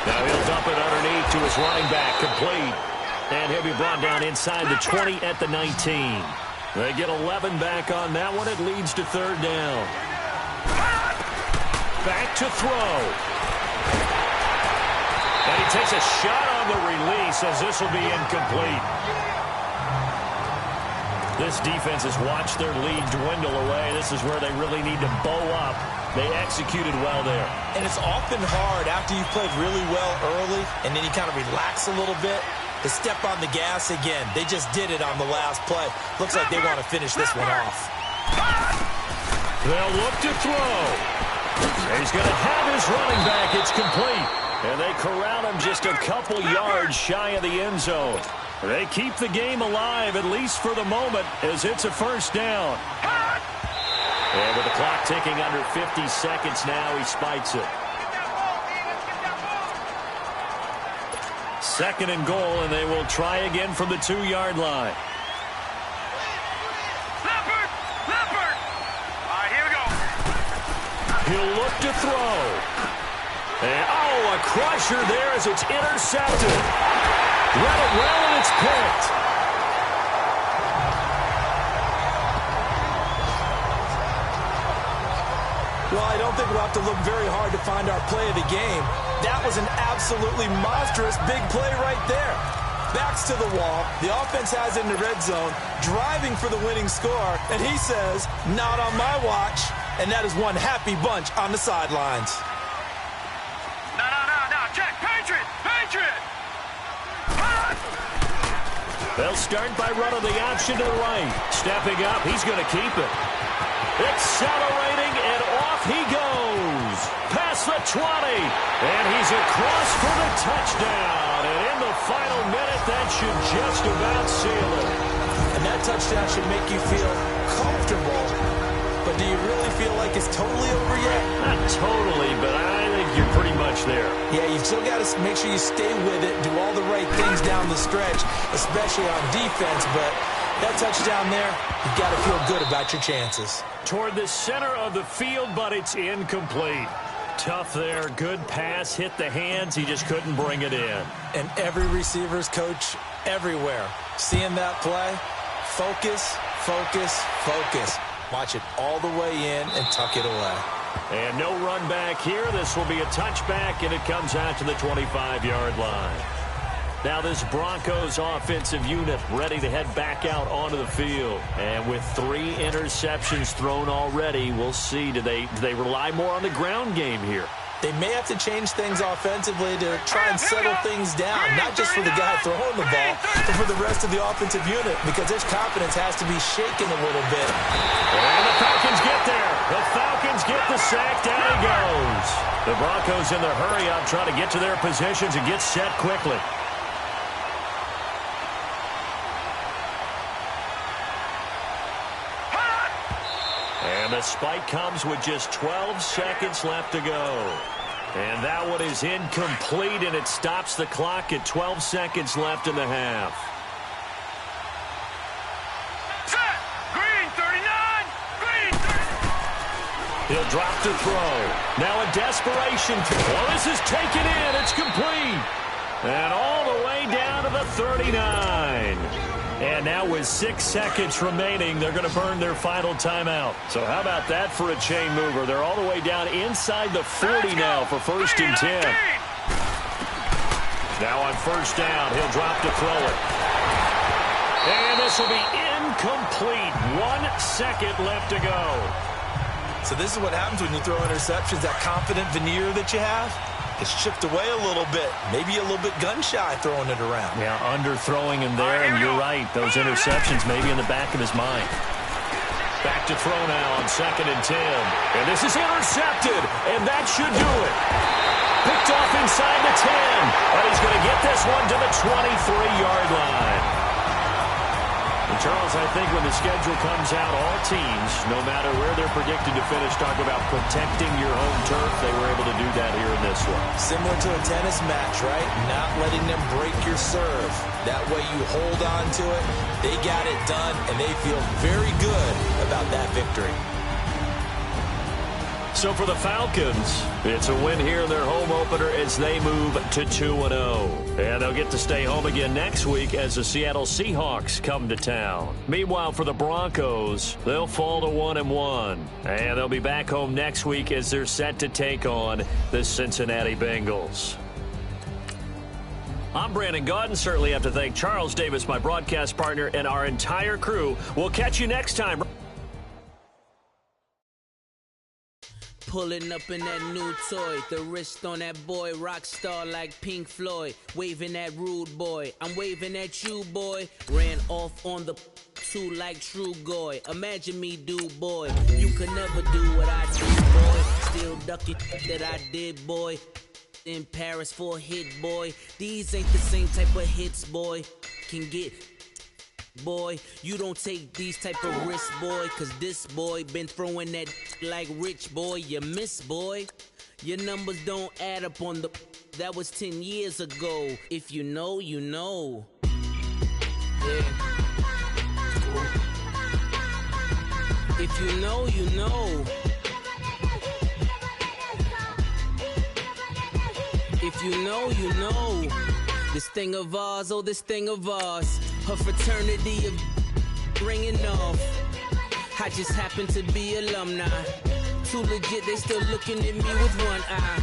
Now he'll dump it underneath to his running back, complete. And he'll be brought down inside the 20 at the 19. They get 11 back on that one. It leads to 3rd down. Back to throw. And he takes a shot on the release as this will be incomplete. This defense has watched their lead dwindle away. This is where they really need to bow up. They executed well there. And it's often hard after you've played really well early and then you kind of relax a little bit to step on the gas again. They just did it on the last play. Looks like they want to finish this one off. They'll look to throw. And he's going to have his running back. It's complete. And they corral him just a couple yards shy of the end zone. They keep the game alive, at least for the moment, as it's a 1st down. And with the clock ticking under 50 seconds now, he spikes it. 2nd and goal, and they will try again from the 2-yard line. Leopard! Leopard! All right, here we go. He'll look to throw. And, a crusher there as it's intercepted. Read it well, and it's picked. Well, I don't think we'll have to look very hard to find our play of the game. That was an absolutely monstrous big play right there. Backs to the wall. The offense has it in the red zone, driving for the winning score, and he says, not on my watch. And that is one happy bunch on the sidelines. No, check. Patriot! Patriot! They'll start by running the option to the right. Stepping up, he's going to keep it. Accelerating, and off he goes. Past the 20. And he's across for the touchdown. And in the final minute, that should just about seal it. And that touchdown should make you feel comfortable. But do you really feel like it's totally over yet? Not totally, but I think you're pretty much there. Yeah, you've still got to make sure you stay with it, do all the right things down the stretch, especially on defense. But that touchdown there, you've got to feel good about your chances. Toward the center of the field, but it's incomplete. Tough there. Good pass. Hit the hands. He just couldn't bring it in. And every receiver's coach everywhere, seeing that play, focus, focus, focus. Watch it all the way in and tuck it away. And no run back here. This will be a touchback, and it comes out to the 25-yard line. Now this Broncos offensive unit ready to head back out onto the field. And with 3 interceptions thrown already, we'll see. Do they rely more on the ground game here? They may have to change things offensively to try and settle things down, not just for the guy throwing the ball, but for the rest of the offensive unit, because his confidence has to be shaken a little bit. And the Falcons get there. The Falcons get the sack. Down he goes. The Broncos in the hurry-up trying to get to their positions and get set quickly. And the spike comes with just 12 seconds left to go. And that one is incomplete, and it stops the clock at 12 seconds left in the half. Set! Green 39! Green 39! He'll drop to throw. Now in desperation. Well, this is taken in. It's complete. And all the way down to the 39. And now with 6 seconds remaining, they're going to burn their final timeout. So how about that for a chain mover? They're all the way down inside the 40 now for 1st and 10. Now on 1st down, he'll drop to throw it. And this will be incomplete. 1 second left to go. So this is what happens when you throw interceptions. That confident veneer that you have, it's chipped away a little bit. Maybe a little bit gun-shy throwing it around. Yeah, underthrowing him there, and you're right. Those interceptions may be in the back of his mind. Back to throw now on 2nd and 10. And this is intercepted, and that should do it. Picked off inside the 10, but he's going to get this one to the 23-yard line. And Charles, I think when the schedule comes out, all teams, no matter where they're predicted to finish, talk about protecting your home turf. They were able to do that here in this one. Similar to a tennis match, right? Not letting them break your serve. That way you hold on to it. They got it done, and they feel very good about that victory. So for the Falcons, it's a win here in their home opener as they move to 2-0. And they'll get to stay home again next week as the Seattle Seahawks come to town. Meanwhile, for the Broncos, they'll fall to 1-1. And they'll be back home next week as they're set to take on the Cincinnati Bengals. I'm Brandon Gaudin. Certainly have to thank Charles Davis, my broadcast partner, and our entire crew. We'll catch you next time. Pulling up in that new toy, the wrist on that boy, rock star like Pink Floyd, waving at rude boy, I'm waving at you boy, ran off on the two like True Goy, imagine me do boy, you could never do what I do boy, still ducking that I did boy, in Paris for a hit boy, these ain't the same type of hits boy, can get boy, you don't take these type of risks, boy, cause this boy been throwing that like rich boy, you miss, boy. Your numbers don't add up on the, that was 10 years ago. If you know, you know. Yeah. If you know, you know. If you know, you know. This thing of ours, oh, this thing of ours. Her fraternity of ringing off. I just happen to be alumni. Too legit, they still looking at me with one eye.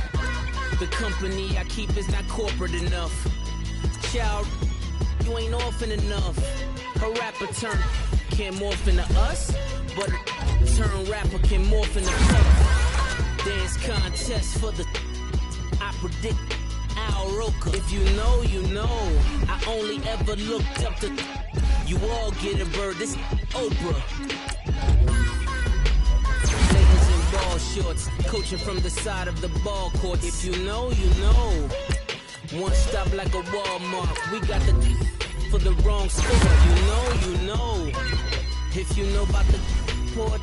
The company I keep is not corporate enough. Child, you ain't orphan enough. A rapper turn can't morph into us, but a turn rapper can morph into cup. Dance contest for the I predict Al Roker. If you know, you know. I only ever looked up to you all get a bird. This Oprah. Ladies in ball shorts, coaching from the side of the ball court. If you know, you know. One stop like a Walmart. We got the for the wrong score. You know, you know. If you know about the port,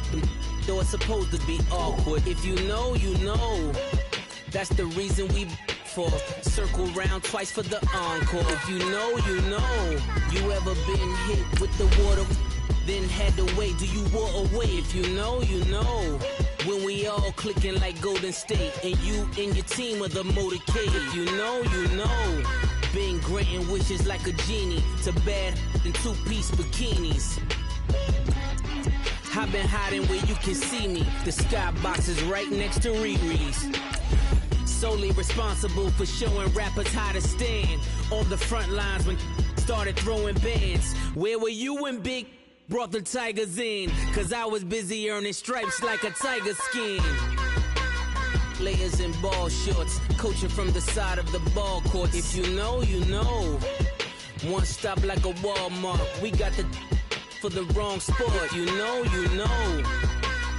though it's supposed to be awkward. If you know, you know. That's the reason we for circle round twice for the encore. If you know, you know. You ever been hit with the water, then had to wait? Do you walk away? If you know, you know. When we all clicking like Golden State, and you and your team are the motorcade. If you know, you know. Been granting wishes like a genie to bad in two-piece bikinis. I've been hiding where you can see me. The skybox is right next to Riri's. Solely responsible for showing rappers how to stand on the front lines when started throwing bands. Where were you when Big brought the Tigers in? Cause I was busy earning stripes like a tiger skin. layers and ball shorts, coaching from the side of the ball court. If you know, you know. One stop like a Walmart. We got the for the wrong sport. You know, you know.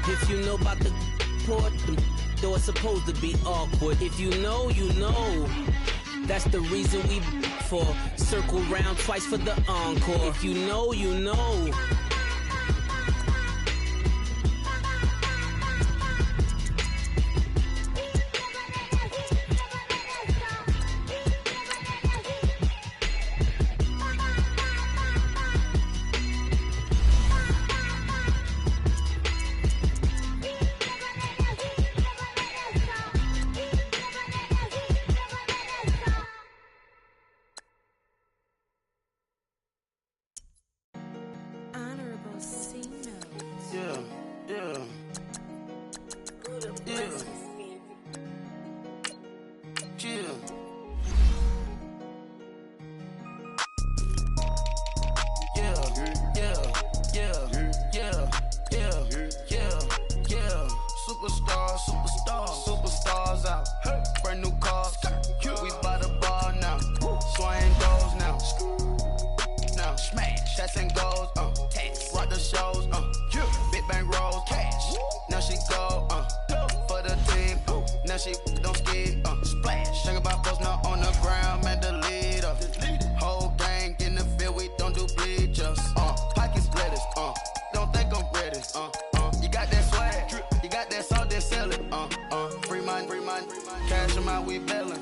If you know about the port, the door's supposed to be awkward. If you know, you know. That's the reason we for circle round twice for the encore. If you know, you know. Superstars out. Brand new cars. We by the bar now. Swaying goals now. Now smash. Shots and goals. Rock the shows. Big bang rolls. Cash. Now she go. For the team. Now she don't ski. Splash. Think about post now on the ground. Man, the leader. Whole gang in the field. We don't do bleachers. Pockets lettuce. Don't think I'm ready. You got that swag. You got that salt, then sell it. Free mind. Cash them out, we bailin'.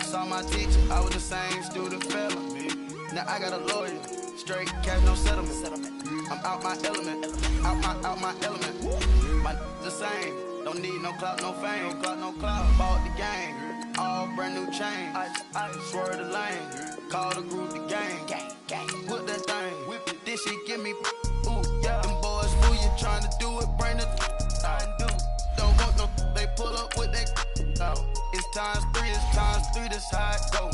Saw my teacher, I was the same student fella. Now I got a lawyer. Straight cash, no settlement. I'm out my element. Out my element. My the same. Don't need no clout, no fame. No clout. Bought the game. All brand new chain. I swerve the lane. Call the group the gang. Whip that thing. Whip it. This shit give me. Ooh, yeah. Them boys fool you trying to do it. Bring the I do. Don't want no. They pull up with that. It's times 3. This how it go.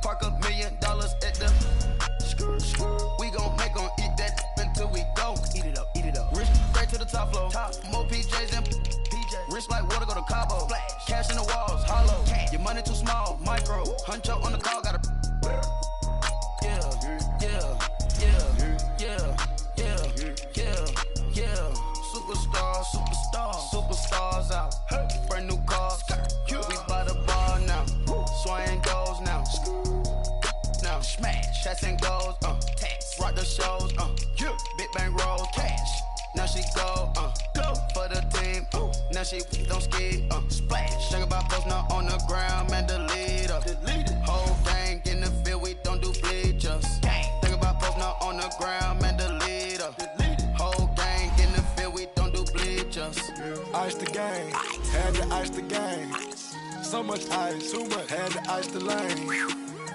Park $1 million at the. We gon' make 'em eat that until we go. Eat it up. Rich straight to the top floor. More PJs than PJ. Rich like water, go to Cabo. Flash. Cash in the walls, hollow. Your money too small, micro. Hunch up on the call, gotta. Superstars out. Brand new cars. We by the bar now. Swaying goals now. Now smash. Shots and goals. Rock the shows. Big bang rolls. Cash. Now she go. For the team. Now she don't ski. Splash. Think about post now on the ground. Man, the leader. Whole gang in the field. We don't do bleachers. Think about post now on the ground. Man, the leader. Whole gang in the field. We don't do bleachers. Ice the game, had to ice the game. So much ice, too much, had to ice the lane.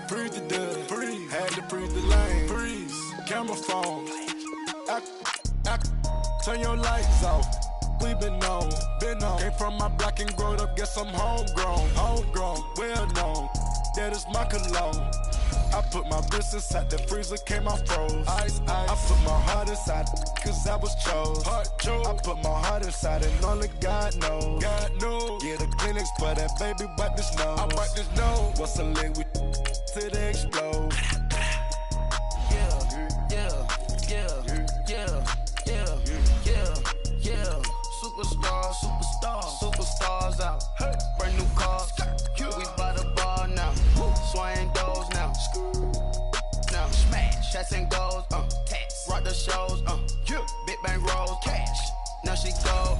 Freeze the dub, freeze, had to freeze the lane. Freeze, camera phone. Turn your lights off. We been on. Came from my block and growed up, guess I'm homegrown, well known. That is my cologne. I put my wrist inside the freezer, came out froze. Ice. I put my heart inside, cause I was chose. I put my heart inside and only God knows. Yeah, the clinics for that baby, wipe this nose. I wipe this nose. What's a leg with till they explode? Superstars out. Brand new cars. We by the bar now. Swaying goals now. Now smash. Shots and goals. Rock the shows. Big bang rolls. Cash. Now she go.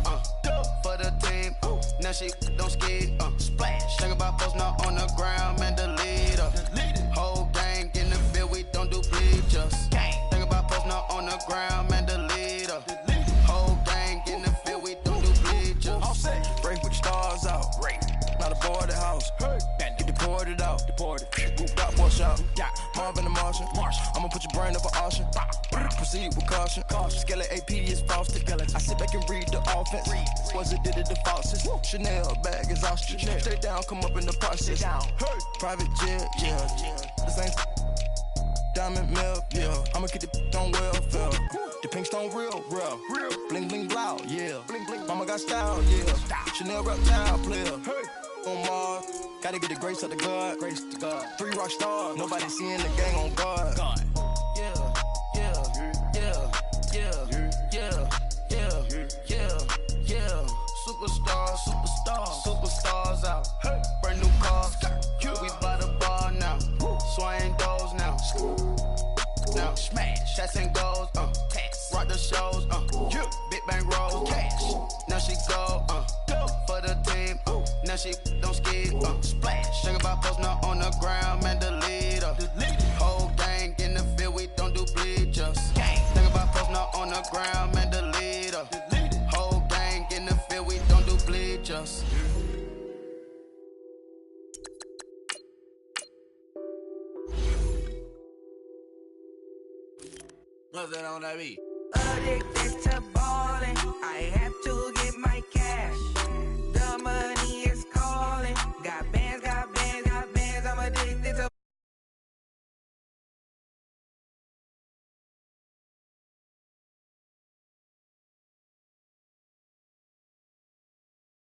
For the team. Now she don't ski. Splash. Think about post now on the ground. Man, the leader. Whole gang in the field. We don't do bleachers. Think about post now on the ground. Man, the leader. Whole gang in the field. We don't do bleachers. All set. Break with stars out. Not a board the house. Get deported out. Boot got wash out. Marvin the Martian. I'ma put your brain up for auction. Proceed with caution. Skeleton AP is false. I sit back and read the offense. Was it did it the falsest? Chanel bag is ostrich. Stay down, come up in the process. Private jet, yeah. This ain't Diamond Milk, yeah. I'ma keep the on welfare. The pink stone real. Bling bling blow, yeah. Bling bling. Mama got style, yeah. Chanel reptile player. Hey. On Mars, gotta get the grace of the God. 3 rock stars, nobody seeing the gang on guard. Superstars out. Brand new cars. We by the bar now. Swaying doors now. Now smash. Shots and goals. Rock the shows. Big bang rolls. Cash. Now she go. For the team. Now she don't ski. Splash. Think about posting up on the ground, man. The leader. Whole gang in the field. We don't do bleachers. Think about posting up on the ground, man. The leader. Whole gang in the field. We don't do bleachers. What's that on that beat? Addicted to ball.